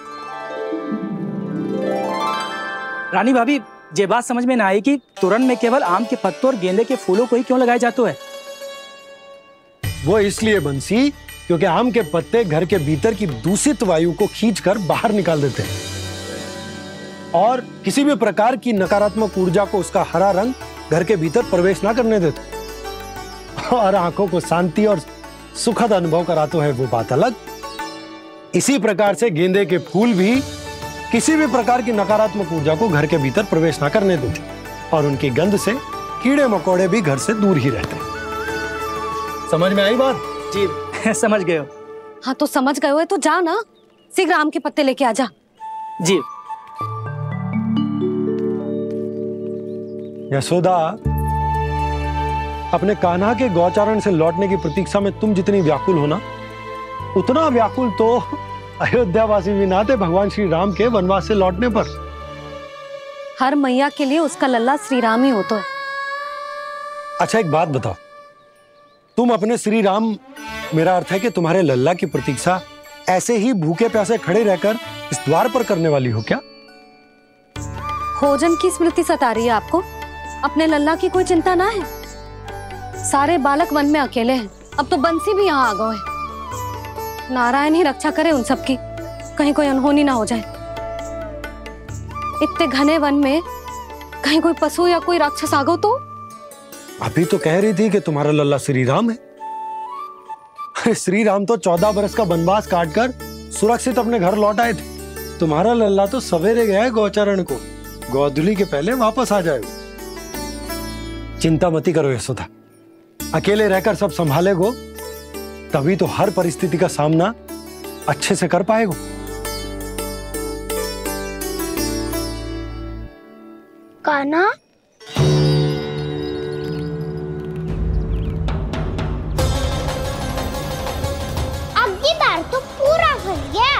रानी भाभी, ये बात समझ में ना आई कि तोरण में केवल आम के पत्तों और गेंदे के फूलों को ही क्यों लगाया जाता है? वो इसलिए बंसी, क्योंकि आम के पत्ते घर के भीतर की दूषित वायु को खींचकर बाहर निकाल देते हैं और किसी भी प्रकार की नकारात्मक ऊर्जा को उसका हरा रंग घर के भीतर प्रवेश ना करने देते और आंखों को शांति और सुखद अनुभव कराता है, वो बात अलग। इसी प्रकार से गेंदे के फूल भी किसी भी प्रकार की नकारात्मक ऊर्जा को घर के भीतर प्रवेश ना करने देते और उनकी गंध से कीड़े मकोड़े भी घर से दूर ही रहते। समझ में आई बात? जी समझ गए हो। हाँ तो समझ गए हो तो जा ना, शीघ्र आम के पत्ते लेके आ जा। जी। यशोदा, अपने कान्हा के गौचारण से लौटने की प्रतीक्षा में तुम जितनी व्याकुल हो ना, उतना व्याकुल तो अयोध्यावासी भी ना थे भगवान श्री राम के वनवास से लौटने पर। हर मैया के लिए उसका लल्ला श्री राम ही होता है। अच्छा एक बात बताओ, तुम अपने श्री राम, मेरा अर्थ है कि तुम्हारे लल्ला की प्रतीक्षा ऐसे ही भूखे प्यासे खड़े रहकर इस द्वार पर करने वाली हो क्या? भोजन की स्मृति सता रही है आपको? अपने लल्ला की कोई चिंता ना है। सारे बालक वन में अकेले हैं, अब तो बंसी भी यहाँ आ गए हैं। नारायण ही रक्षा करे उन सबकी, कहीं कोई अनहोनी ना हो जाए। इतने घने वन में कहीं कोई पशु या कोई राक्षस आ गो तो? अभी तो कह रही थी कि तुम्हारा लल्ला श्री राम है। श्री राम तो 14 बरस का वनवास काटकर सुरक्षित अपने घर लौट आए थे। तुम्हारा लल्ला तो सवेरे गया है गौचरण को, गोधूली के पहले वापस आ जाएगा। चिंता मती करो यशोदा, अकेले रहकर सब संभालेगो तभी तो हर परिस्थिति का सामना अच्छे से कर पाएगो। कान्हा, अब की बार तो पूरा फंस गया।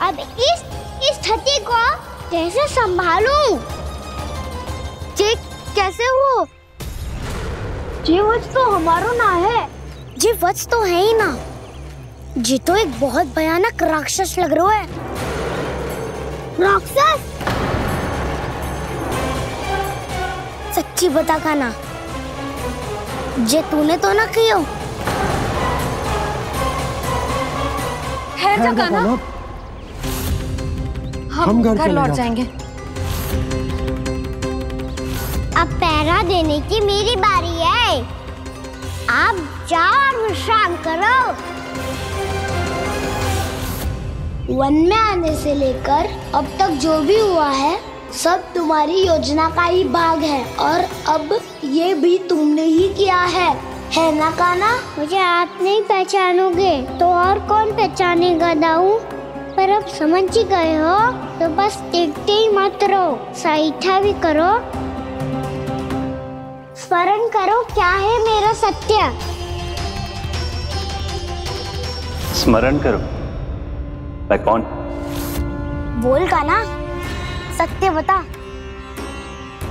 अब इस स्थिति को कैसे संभालूं? जे कैसे हो? जी वच तो हमारो ना है। जी वच तो है ही ना। जी तो एक बहुत भयानक राक्षस लग रहा है। राक्षस? सच्ची बता कान्हा, जे तूने तो ना कियो? ठहर जा कान्हा, हम घर लौट जाएंगे। अब पहरा देने की मेरी बारी है। आप जाओ और विश्राम करो। वन में आने से लेकर अब तक जो भी हुआ है सब तुम्हारी योजना का ही भाग है और अब ये भी तुमने ही किया है ना कान्हा? मुझे आप नहीं पहचानोगे तो और कौन पहचानेगा दाऊ? पर अब समझ ही गए हो तो बस देखते ही मत रहो, साइठा भी करो स्मरण करो क्या है मेरा सत्य। स्मरण करो? मैं कौन? बोल कान्हा, सत्य बता।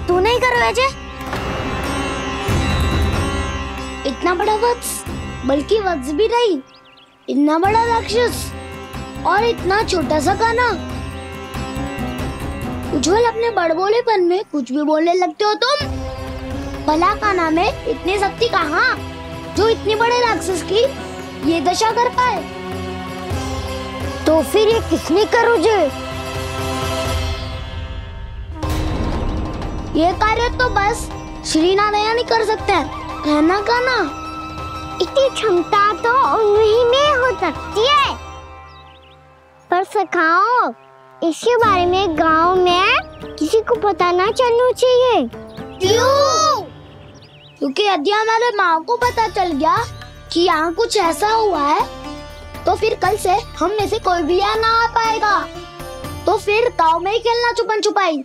तू नहीं करो अजय? इतना बड़ा वत्स, बल्कि वत्स भी नहीं, इतना बड़ा राक्षस और इतना छोटा सा कान्हा। उज्जवल, अपने बड़बोलेपन में कुछ भी बोलने लगते हो तुम। भला कान्हा में इतनी शक्ति कहाँ जो इतने बड़े राक्षस की ये दशा कर पाए? तो फिर ये किसने करो जे? ये कार्य तो बस श्री नारायण ही कर सकते हैं, है ना कान्हा? इतनी क्षमता तो उन्हीं में हो सकती है, पर सखाओ इसके बारे में गांव में किसी को पता ना चलना चाहिए। क्यों? क्योंकि यदि हमारे माँ को पता चल गया कि यहाँ कुछ ऐसा हुआ है, तो फिर कल से हम में से कोई भी यहाँ ना आ पाएगा। तो फिर गांव में ही खेलना छुपन छुपाई।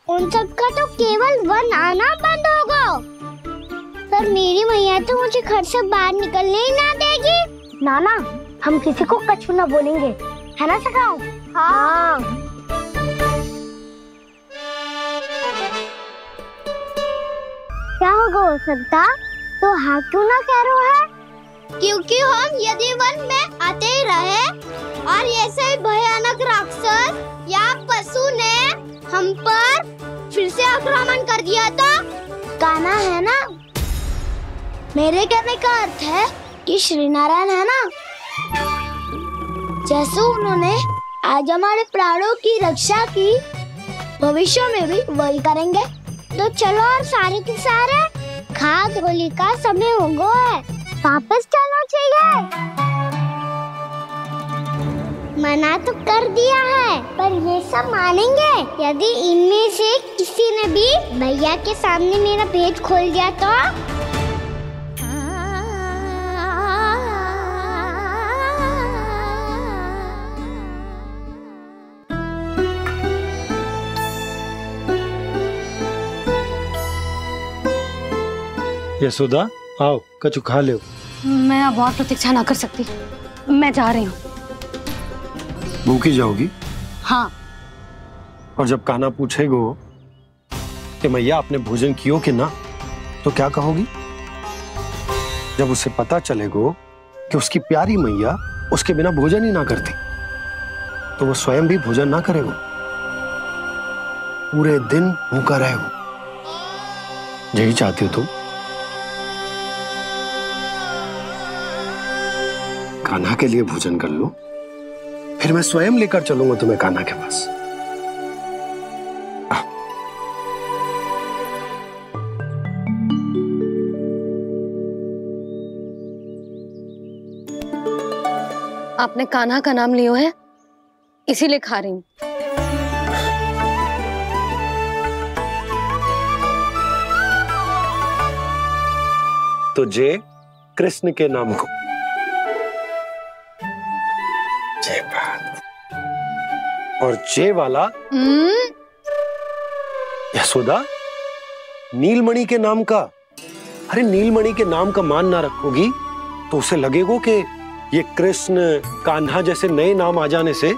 उन सब का तो केवल वन आना बंद होगा, पर मेरी मैया तो मुझे घर से बाहर निकलने ही ना देगी। नाना, हम किसी को कछु ना बोलेंगे, है ना सखाओ? हाँ। क्या होगा हो सकता? तो हाँ क्यों ना कह रहा है? क्योंकि हम यदि वन में आते ही रहे और ऐसे ही भयानक राक्षस या पशु ने हम पर फिर से आक्रमण कर दिया तो कान्हा, है ना? मेरे कहने का अर्थ है कि श्री नारायण, है ना, जैसे उन्होंने आज हमारे प्राणों की रक्षा की, भविष्य में भी वही करेंगे। तो चलो और सारे के सारे खाद होली का समय हो गया है, वापस चलना चाहिए। मना तो कर दिया है, पर ये सब मानेंगे यदि इनमें से किसी ने भी भैया के सामने मेरा पेट खोल दिया तो? यशोदा, आओ कछु खा लो। मैं अब और प्रतीक्षा ना कर सकती, मैं जा रही हूँ। भूखी जाओगी? हाँ। और जब कान्हा पूछेगो कि मैया आपने भोजन कियो कि ना, तो क्या कहोगी? जब उसे पता चलेगो कि उसकी प्यारी मैया उसके बिना भोजन ही ना करती, तो वो स्वयं भी भोजन ना करेगो, पूरे दिन भूखा रहेगो। यही चाहती हो तुम? कान्हा के लिए भोजन कर लो, फिर मैं स्वयं लेकर चलूंगा तुम्हें कान्हा के पास। आपने कान्हा का नाम लियो है, इसीलिए खा रही हूँ। तो जय कृष्ण के नाम को। जय बात। और जय वाला यशोदा, नीलमणि के नाम का। अरे नीलमणि के नाम का मान ना रखोगी तो उसे लगेगा कि ये कृष्ण कान्हा जैसे नए नाम आ जाने से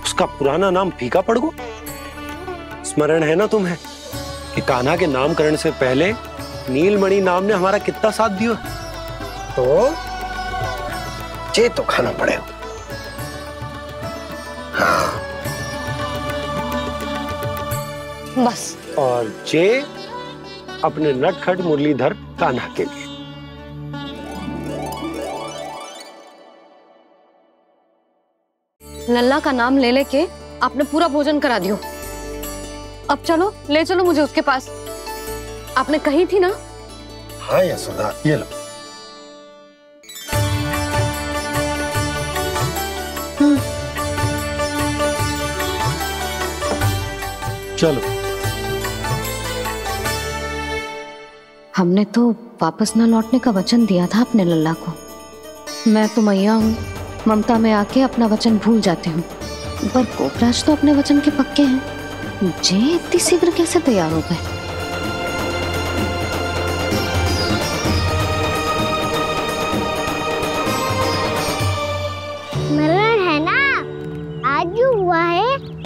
उसका पुराना नाम फीका पड़ गो। स्मरण है ना तुम्हें कि कान्हा के नामकरण से पहले नीलमणि नाम ने हमारा कितना साथ दिया? तो जे तो खाना पड़ेगा। हाँ। बस। और जे अपने नटखट मुरलीधर कान्हा के लिए। लल्ला का नाम ले लेके आपने पूरा भोजन करा दियो। अब चलो, ले चलो मुझे उसके पास। आपने कही थी ना? हाँ यशोदा, ये लो। चलो। हमने तो वापस न लौटने का वचन दिया था अपने लल्ला को। मैं तो मैया हूँ, ममता में आके अपना वचन भूल जाती हूँ, पर गोपराज तो अपने वचन के पक्के हैं। जे इतनी शीघ्र कैसे तैयार हो गए?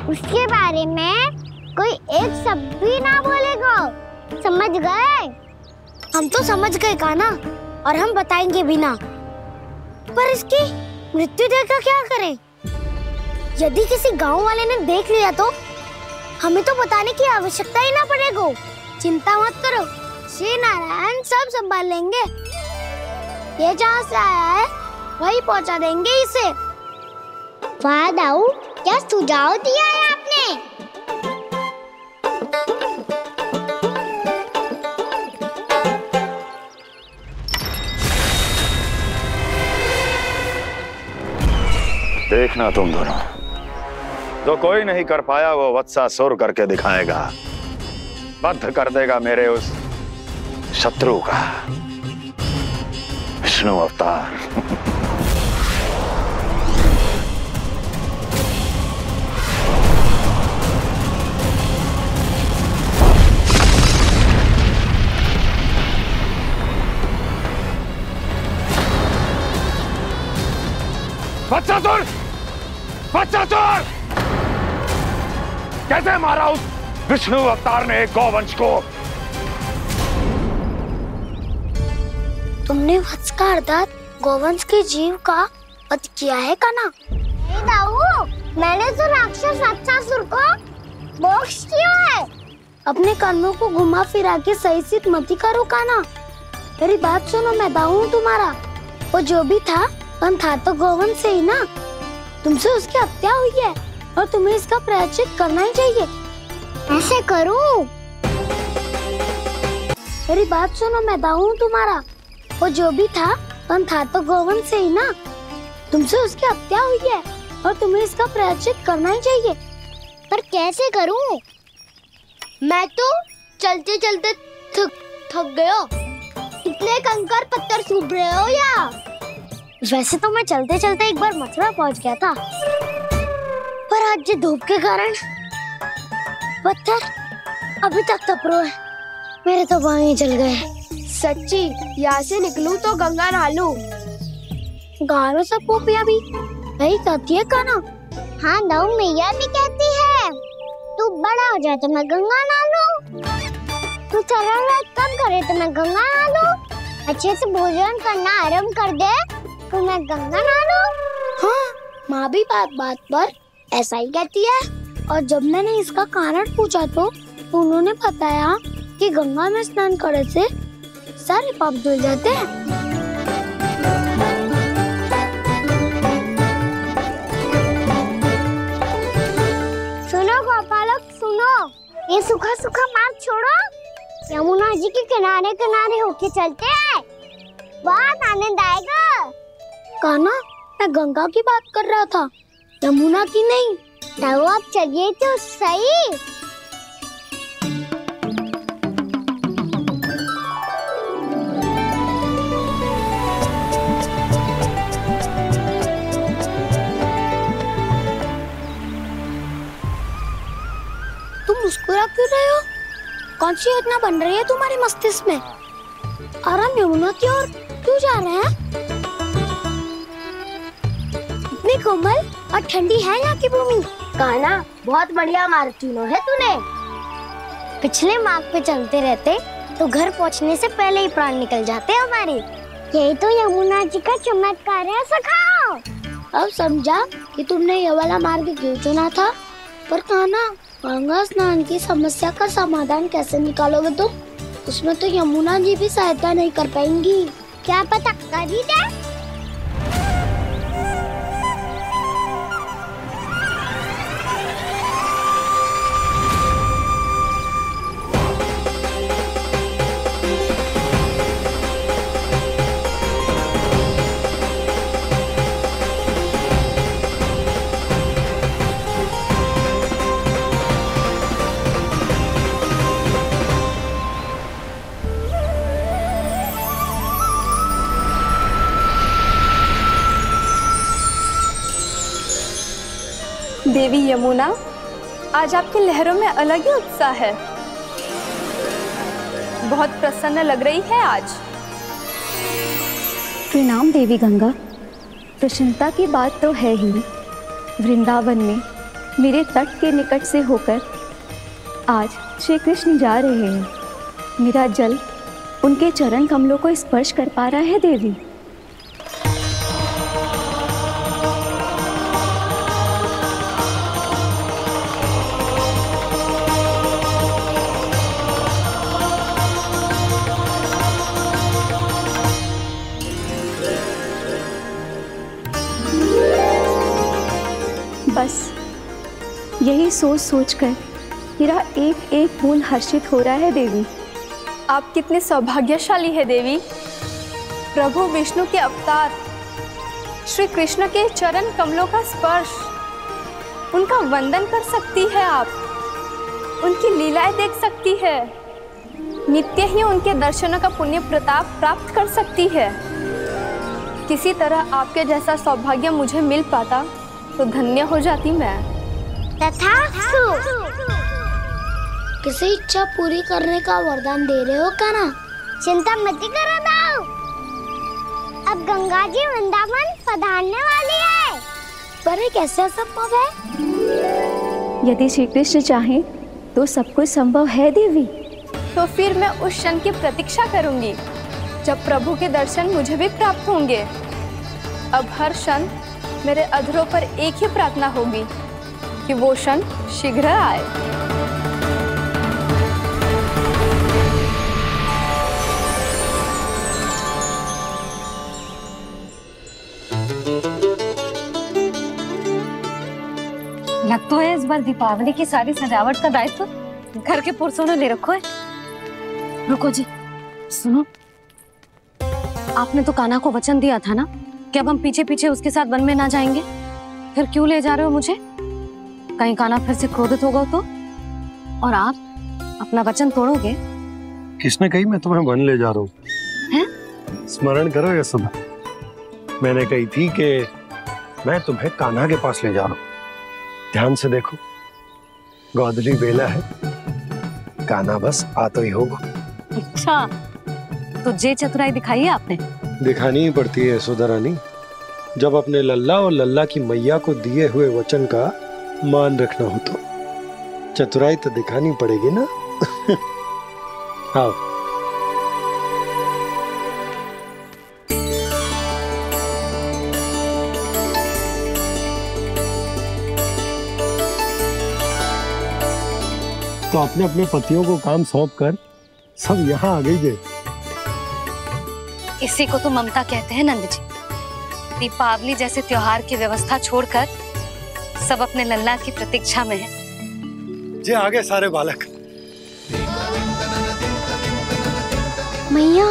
उसके बारे में कोई एक शब्द भी ना बोलेगा, समझ गए? हम तो समझ गए कान्हा, और हम बताएंगे भी ना। पर इसकी मृत्यु देखकर क्या करें? यदि किसी गांव वाले ने देख लिया तो हमें तो बताने की आवश्यकता ही ना पड़ेगा। चिंता मत करो, श्री नारायण सब संभाल लेंगे। ये जहाँ से आया है वही पहुँचा देंगे इसे। वाह दाऊ, क्या सुझाव दिया है आपने। देखना तुम दोनों, जो कोई नहीं कर पाया वो वत्सासुर करके दिखाएगा, बद्ध कर देगा मेरे उस शत्रु का विष्णु अवतार। वत्सासुर! वत्सासुर! कैसे मारा उस विष्णु अवतार ने गौवंश को? तुमने वत्स का अर्थात गौवंश के जीव का वध किया है कान्हा? दाऊ, मैंने तो राक्षस वत्सासुर को मोक्ष दिया है। अपने कर्मों को घुमा फिरा के सही सिद्ध मत करो कान्हा। मेरी बात सुनो, मैं दाऊ हूँ तुम्हारा। वो जो भी था पर था तो गौवंश से ही ना। तुमसे उसकी हत्या हुई है और तुम्हें इसका प्रायश्चित करना ही चाहिए। ऐसे करूं? मेरी बात सुनो, मैं दाऊ हूँ तुम्हारा। वो जो भी था पर था तो गौवंश से ही ना। तुमसे उसकी हत्या हुई है और तुम्हें इसका प्रायश्चित करना ही चाहिए। पर कैसे करूं? मैं तो चलते चलते थक गया। इतने कंकर पत्थर सूख रहे हो या? वैसे तो मैं चलते चलते एक बार मथुरा पहुंच गया था, पर आज ये धूप के कारण पत्थर अभी तक तप रहे हैं। मेरे तो पाँव ही जल गए। सच्ची, यहाँ से निकलूं तो गंगा नहा लूं। गालों से पोपिया भी वही कहती है कान्हा। हाँ दाऊ, मैया भी कहती है तू बड़ा हो जाए तो मैं गंगा नहा लूं, तू चरण कम करे तो मैं गंगा नहा लूं, अच्छे से भोजन करना आरंभ कर दे तो मैं गंगा नहा लूं। हाँ, माँ भी बात बात पर ऐसा ही कहती है। और जब मैंने इसका कारण पूछा तो उन्होंने बताया कि गंगा में स्नान करने से सारे पाप धुल जाते हैं। सुनो गोपालक, सुनो, ये सूखा सूखा मार्ग छोड़ो, यमुना जी के किनारे किनारे होके चलते हैं, बहुत आनंद आएगा। कान्हा, मैं गंगा की बात कर रहा था, यमुना की नहीं। तो आप चलिए तो सही। तुम मुस्कुरा क्यों रहे हो? कौन सी योजना बन रही है तुम्हारे मस्तिष्क में? और हम यमुना की ओर क्यों जा रहे हैं? इतनी कोमल और ठंडी है यहाँ की भूमि। कान्हा, बहुत बढ़िया मार्ग चुना है तूने। पिछले मार्ग पे चलते रहते तो घर पहुँचने से पहले ही प्राण निकल जाते हमारे। यही तो यमुना जी का चमत्कार है सखाओ। अब समझा कि तुमने ये वाला मार्ग क्यों चुना था। पर कान्हा, गंगा स्नान की समस्या का समाधान कैसे निकालोगे तुम? उसमें तो यमुना जी भी सहायता नहीं कर पाएंगी। क्या पता कर ही दे। देवी यमुना, आज आपकी लहरों में अलग ही उत्साह है। बहुत प्रसन्न लग रही है आज। प्रणाम देवी गंगा। प्रसन्नता की बात तो है ही। वृंदावन में मेरे तट के निकट से होकर आज श्री कृष्ण जा रहे हैं। मेरा जल उनके चरण कमलों को स्पर्श कर पा रहा है देवी। बस यही सोच सोचकर मेरा एक एक मूल हर्षित हो रहा है देवी। आप कितने सौभाग्यशाली है देवी। प्रभु विष्णु के अवतार श्री कृष्ण के चरण कमलों का स्पर्श, उनका वंदन कर सकती है आप, उनकी लीलाएं देख सकती है, नित्य ही उनके दर्शनों का पुण्य प्रताप प्राप्त कर सकती है। किसी तरह आपके जैसा सौभाग्य मुझे मिल पाता तो धन्य हो जाती मैं। किसी इच्छा पूरी करने का वरदान दे रहे हो कान्हा? चिंता मत करो दाऊ, अब गंगा जी वृंदावन पधारने वाली है। पर ये कैसे संभव है? यदि श्री कृष्ण चाहे तो सब कुछ संभव है देवी। तो फिर मैं उस क्षण की प्रतीक्षा करूंगी जब प्रभु के दर्शन मुझे भी प्राप्त होंगे। अब हर क्षण मेरे अधरों पर एक ही प्रार्थना होगी कि वो क्षण शीघ्र आए। लग तो है इस बार दीपावली की सारी सजावट का दायित्व घर के पुरुषों ने ले रखो है। रुको जी, सुनो, आपने तो कान्हा को वचन दिया था ना कि अब हम पीछे पीछे उसके साथ वन में ना जाएंगे। फिर क्यों ले जा रहे हो मुझे? कहीं कान्हा फिर से क्रोधित होगा तो? और आप अपना वचन तोड़ोगे? किसने कही मैं तुम्हें वन ले जा रहा हूँ? स्मरण करो ये सुबह, मैंने कही थी कि मैं तुम्हें कान्हा के पास ले जा रहा हूँ। ध्यान से देखो, गोदली बेला है, कान्हा बस आ तो ही होगा। अच्छा, तो जे चतुराई दिखाई है आपने? दिखानी ही पड़ती है यशोदा रानी, जब अपने लल्ला और लल्ला की मैया को दिए हुए वचन का मान रखना हो तो चतुराई तो दिखानी पड़ेगी ना। आओ। तो अपने अपने पतियों को काम सौंप कर सब यहाँ आ गई है। इसी को तो ममता कहते हैं नंद जी। दीपावली जैसे त्योहार की व्यवस्था छोड़कर सब अपने लल्ला की प्रतीक्षा में हैं। जे आगे सारे बालक। मैया,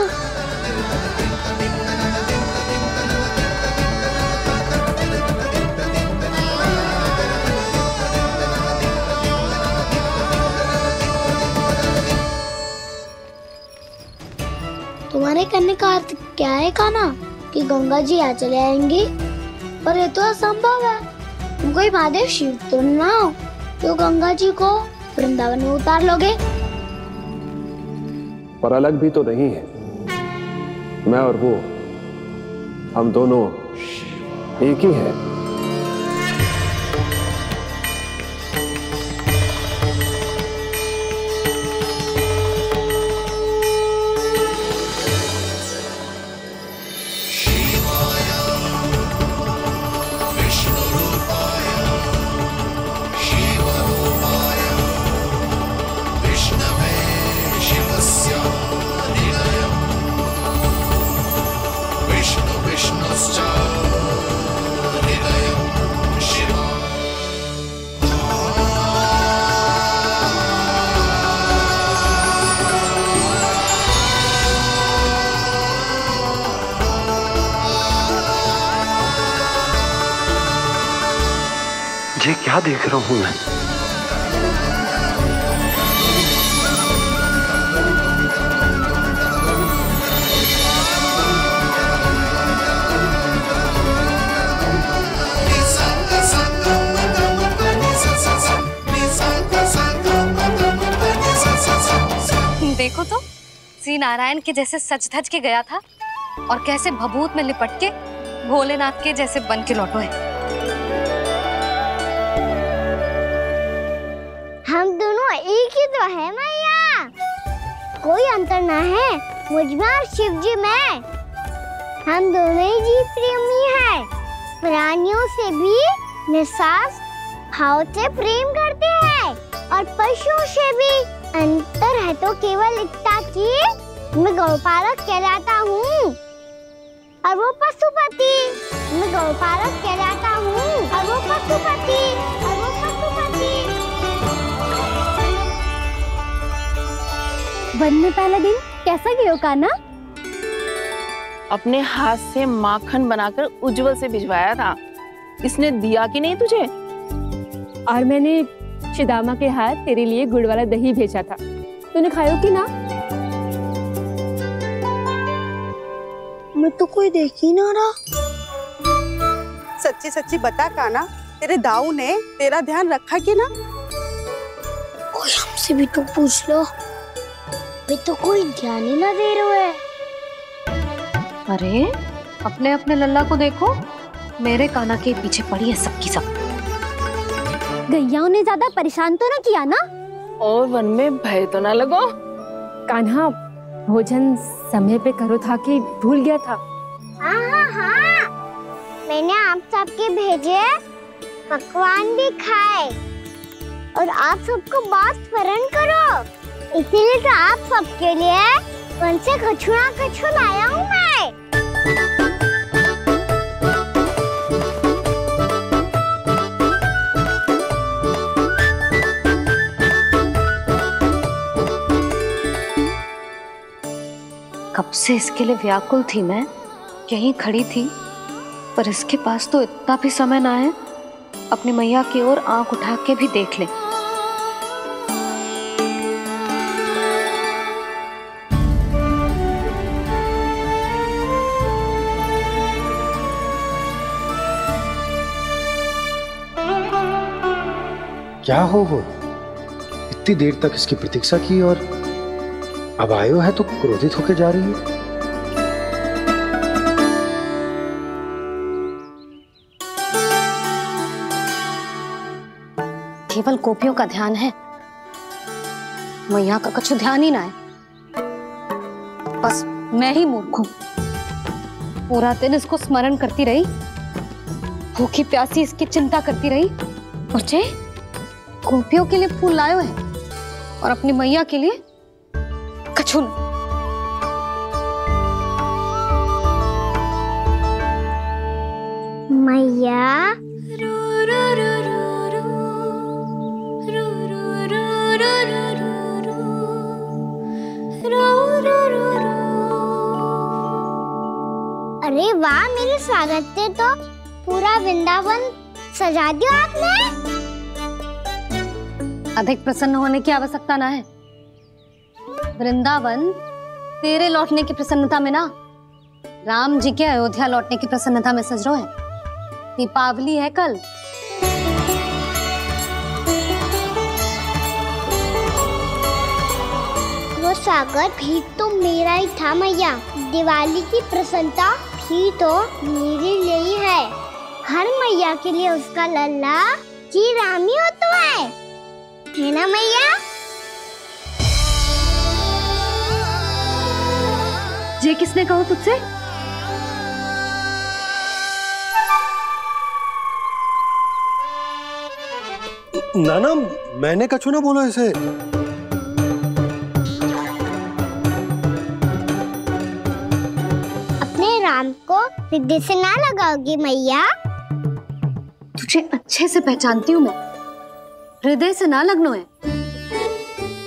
तुम्हारे कहने का अर्थ क्या है कान्हा? कि गंगा जी यहाँ चले आएंगी? पर ये तो असंभव है। तुम कोई महादेव शिव तो ना हो तो गंगा जी को वृंदावन में उतार लोगे? पर अलग भी तो नहीं है। मैं और वो, हम दोनों एक ही हैं। ये क्या देख रहा हूं मैं? देखो तो, श्री नारायण के जैसे सच धज के गया था और कैसे भभूत में लिपट के भोलेनाथ के जैसे बन के लौटो है। एक ही तो है मैया, कोई अंतर ना है मुझ में और शिव जी में। हम दोनों ही जीव प्रेमी हैं, प्राणियों से भी निस्वार्थ भाव से प्रेम करते हैं और पशुओं से भी। अंतर है तो केवल इतना कि मैं गौपालक कहलाता हूँ और वो पशुपति। मैं गौपालक कहलाता हूँ और वो पशुपति। वन में पहला दिन कैसा गया कान्हा? अपने हाथ से माखन बनाकर उज्जवल से भिजवाया था। इसने दिया कि नहीं तुझे? और मैंने शिदामा के हाथ तेरे लिए गुड़ वाला दही भेजा था, तूने खाया कि ना? मैं तो कोई देख ही ना रहा। सच्ची सच्ची बता कान्हा, तेरे दाऊ ने तेरा ध्यान रखा कि ना? कोई हमसे भी तो पूछ लो, मैं तो कोई ध्यान ही ना दे रहा है। अरे अपने अपने लल्ला को देखो, मेरे कान्हा के पीछे पड़ी है सबकी सब। गैयाओं ने ज्यादा परेशान तो ना किया ना? और वन में भय तो ना लगो? कान्हा भोजन समय पे करो था कि भूल गया था? हाँ, मैंने आप सबके भेजे पकवान भी खाए और आप सबको बात स्मरण करो, इसीलिए तो आप सबके लिए वन से कछुआ लाया हूँ मैं। कब से इसके लिए व्याकुल थी मैं, यहीं खड़ी थी, पर इसके पास तो इतना भी समय ना है अपनी मैया की ओर आंख उठा के भी देख ले। क्या हो इतनी देर तक इसकी प्रतीक्षा की और अब आयो है तो क्रोधित होकर जा रही है। केवल गोपियों का ध्यान है, मैया का कुछ ध्यान ही ना है। बस मैं ही मूर्ख हूं, पूरा दिन इसको स्मरण करती रही, भूखी प्यासी इसकी चिंता करती रही, और जे गोपियों के लिए फूल लायो है और अपनी मैया के लिए कछु न। मैया अरे वाह, मेरे स्वागत से तो पूरा वृंदावन सजा दिया आपने। अधिक प्रसन्न होने की आवश्यकता ना है। वृंदावन तेरे लौटने की प्रसन्नता में ना, राम जी के अयोध्या लौटने की प्रसन्नता में सज रहा है। दीपावली है कल। वो स्वागत भी तो मेरा ही था मैया। दिवाली की प्रसन्नता भी तो मेरे लिए ही है। हर मैया के लिए उसका लल्ला जी राम ही होता है ना मैया? ये किसने कहा तुझसे? नाना, मैंने कछु ना बोला इसे। अपने राम को हृदय से ना लगाओगी मैया? तुझे अच्छे से पहचानती हूँ मैं, हृदय से ना लगनो है।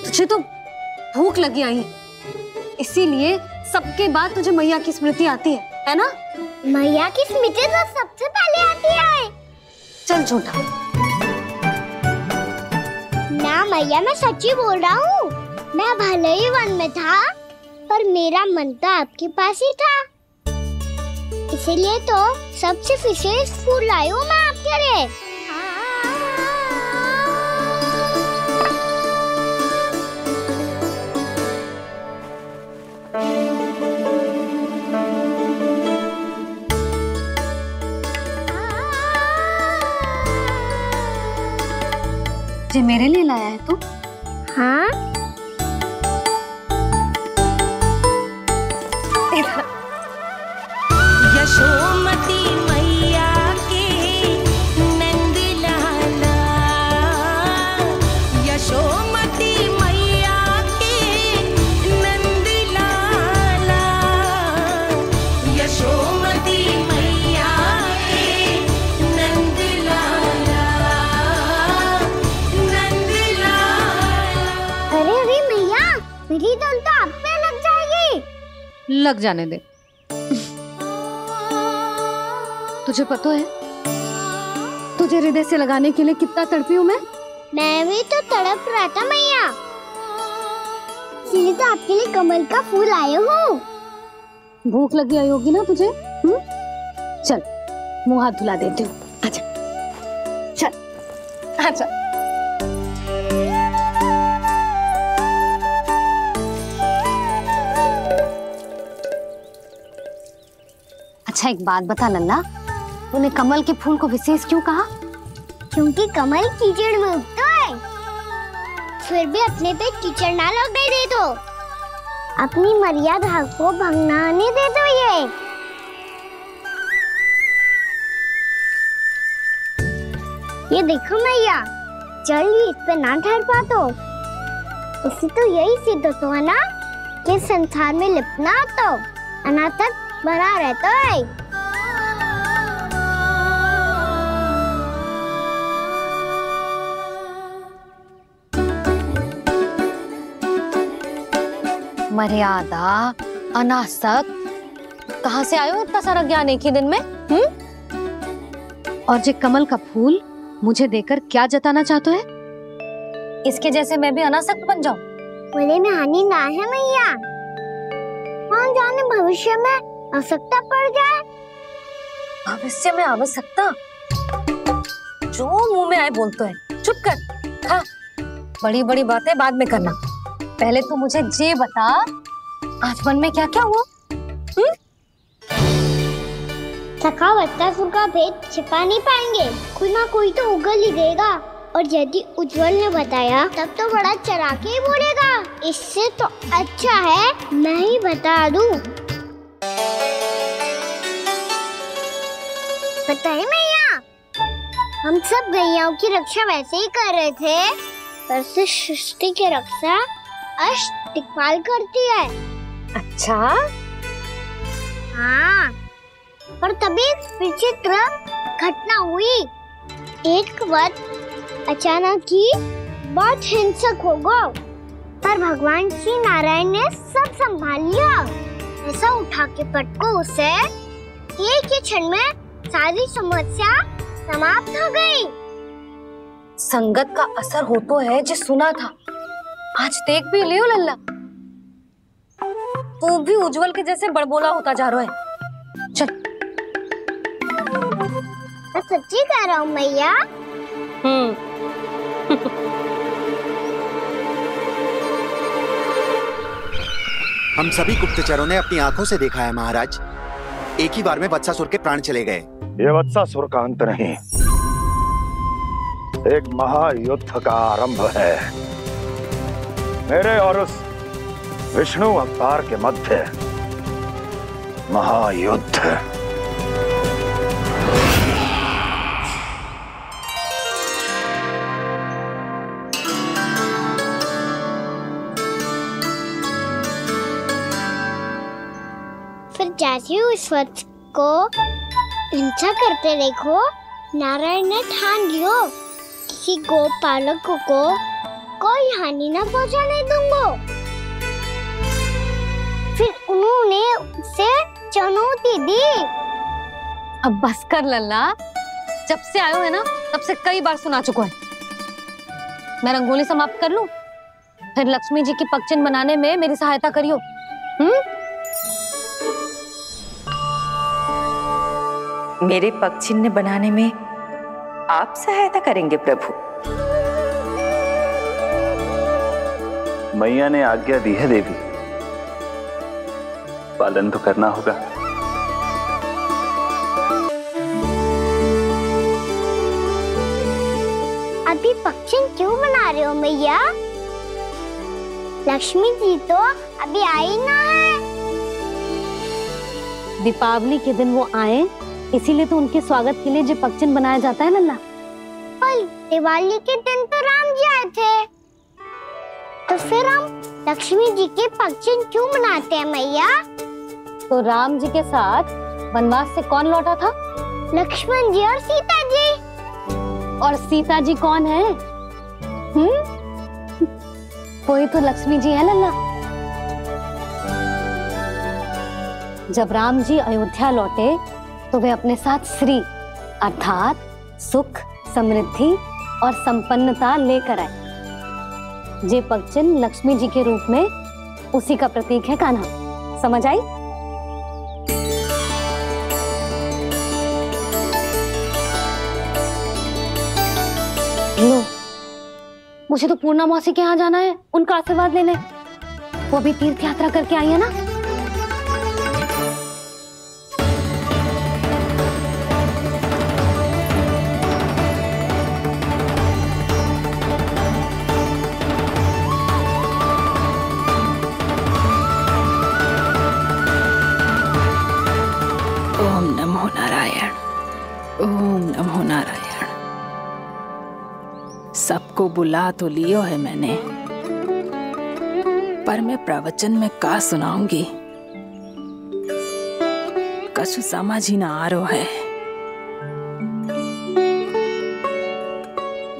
तुझे तो भूख लगी आई है, इसीलिए सबके बाद तुझे मैया की स्मृति आती है ना? मैया की स्मृति तो सबसे पहले आती है। चल झूठा। ना मैया, मैं सच्ची बोल रहा हूँ। मैं भले ही वन में था, पर मेरा मन तो आपके पास ही था। इसीलिए तो सबसे विशेष फूल लाई हूँ मैं आपके लिए। ये मेरे लिए लाया है तू? हाँ यशोमती मैया के नंद लाला, यशोमती मैया के नंद लाला, यशोमती मैया के नंद लाला, नंद लाला। अरे अरे मैया, मेरी धुन तो आप पे लग जाएगी। लग जाने दे। तुझे पता है तुझे हृदय से लगाने के लिए कितना तड़पी हूँ मैं भी तो तड़प रहा था मैया, इसलिए तो आपके लिए कमल का फूल आए हूँ। भूख लगी आई होगी ना तुझे? चल मुंह हाथ धुला देती हूँ। आजा चल आजा। अच्छा एक बात बता लल्ला, तूने कमल के फूल को विशेष क्यों कहा? क्योंकि कमल कीचड़ में उगता है, फिर भी अपने पे कीचड़ ना लगने दे दो, अपनी मर्यादा को भंगना नहीं दे दो। ये देखो मैया, जल ही इस पे ना ठहर पा तो उससे तो यही सिद्ध होता है ना कि संसार में लिपना तो अनाथ तक बना रहता है। मर्यादा, अनासक, कहाँ से आयो इतना सारा ज्ञान एक ही दिन में? और जे कमल का फूल मुझे देकर क्या जताना चाहते है? इसके जैसे मैं भी अनासक्त बन जाऊं? बोले में हानि ना है मैया, कौन जाने भविष्य में आवश्यकता पड़ जाए। भविष्य में आवश्यकता? जो मुंह में आए बोलते हैं। चुप कर। हाँ, बड़ी बड़ी बातें बाद में करना, पहले तो मुझे ये बता आज मन में क्या क्या हुआ? सखा वत्तासुर का भेद छिपा नहीं पाएंगे, कोई ना कोई तो उगल ही देगा, और यदि उज्जवल ने बताया तब तो बड़ा चढ़ा के ही बोलेगा। इससे तो अच्छा है मैं ही बता दूं। पता है मैया, हम सब गैयाओं की रक्षा वैसे ही कर रहे थे, पर से सृष्टि की रक्षा अष्ट दिक्पाल करती है। अच्छा? हाँ, पर तभी विचित्र घटना हुई। एक वक्त अचानक ही बहुत हिंसक हो गया, पर भगवान श्री नारायण ने सब संभाल लिया। ऐसा उठा के पटको उसे, एक ही क्षण में सारी समस्या समाप्त हो गई। संगत का असर हो तो है, जो सुना था आज देख भी लियो लल्ला, तू भी उज्जवल के जैसे बड़बोला होता जा रहा है। चल। मैं सच्ची कह रहा हूँ मैया। हम सभी गुप्तचरों ने अपनी आंखों से देखा है महाराज, एक ही बार में वत्सासुर के प्राण चले गए। ये वत्सासुर का अंत नहीं, एक महायुद्ध का आरंभ है। मेरे और उस विष्णु अवतार के मध्य महायुद्ध। फिर जैसे ही उस वत्स को हिंसा करते देखो, नारायण ने ठान लियो किसी गोपालक को कोई हानि न पहुंचाने दूंगा। फिर उन्होंने उसे चुनौती दी। अब बस कर लल्ला, जब से आयो है ना तब से कई बार सुना चुका है। मैं रंगोली समाप्त कर लूं, फिर लक्ष्मी जी की पगचिन बनाने में मेरी सहायता करियो। मेरे पगचिन्ह बनाने में आप सहायता करेंगे प्रभु? मैया ने आज्ञा दी है देवी, पालन तो करना होगा। अभी पक्षी क्यों बना रहे हो मैया? लक्ष्मी जी तो अभी आई ना है। दीपावली के दिन वो आए, इसीलिए तो उनके स्वागत के लिए जो पक्षिन बनाया जाता है लल्ला। पर दिवाली के दिन तो राम जी आए थे, तो फिर हम लक्ष्मी जी के पक्षिन क्यों मनाते हैं मैया? तो राम जी के साथ वनवास से कौन लौटा था? लक्ष्मण जी और सीता जी। और सीता जी कौन है? वही तो लक्ष्मी जी है लल्ला। जब राम जी अयोध्या लौटे तो वे अपने साथ श्री अर्थात सुख, समृद्धि और संपन्नता लेकर आए। जे पक्षिन लक्ष्मी जी के रूप में उसी का प्रतीक है कान्हा। समझ आई? लो, मुझे तो पूर्णा मौसी के यहाँ जाना है, उनका आशीर्वाद लेने। वो भी तीर्थ यात्रा करके आई है ना। ओम नमो नारायण, ओम नमो नारायण। सबको बुला तो लियो है मैंने, पर मैं प्रवचन में का सुनाऊंगी, कछु समझ ही ना आ रहा है।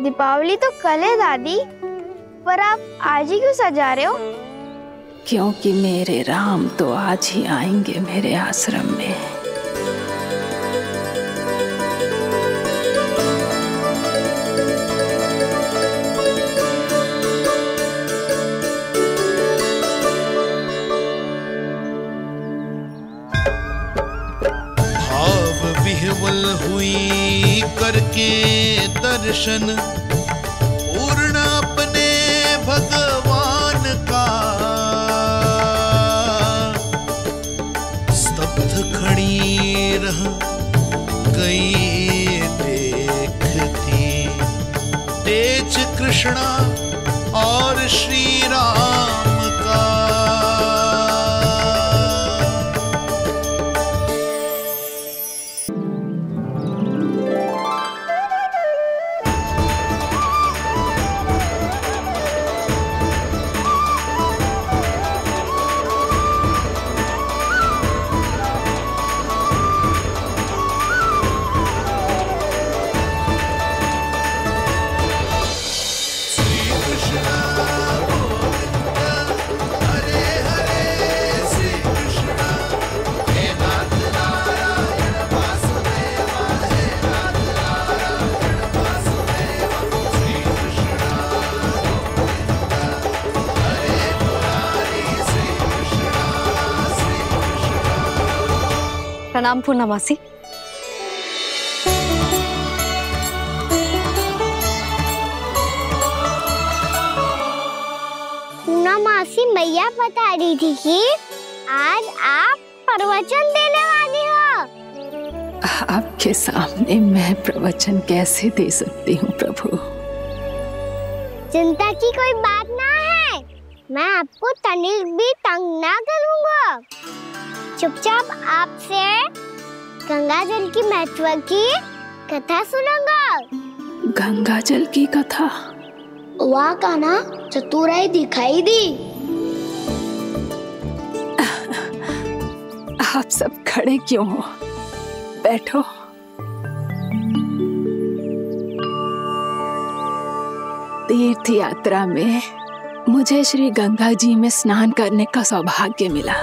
दीपावली तो कल है दादी, पर आप आज ही क्यों सजा रहे हो? क्योंकि मेरे राम तो आज ही आएंगे मेरे आश्रम में। विह्वल हुई करके दर्शन, पूर्ण अपने भगवान का, स्तब्ध खड़ी रह गई देखती तेज कृष्णा और श्री राम का। प्रणाम पूर्णा मासी। पूर्णा मासी मैया बता रही थी कि आज आप प्रवचन देने वाली हो। आपके सामने मैं प्रवचन कैसे दे सकती हूँ प्रभु? चिंता की कोई बात ना है, मैं आपको तनिक भी तंग ना करूँगा। चुपचाप आपसे गंगा जल की महत्व की कथा सुनूंगा। गंगा जल की कथा? वाह कान्हा, चतुराई दिखाई दी। आप सब खड़े क्यों हो? बैठो। तीर्थ यात्रा में मुझे श्री गंगा जी में स्नान करने का सौभाग्य मिला।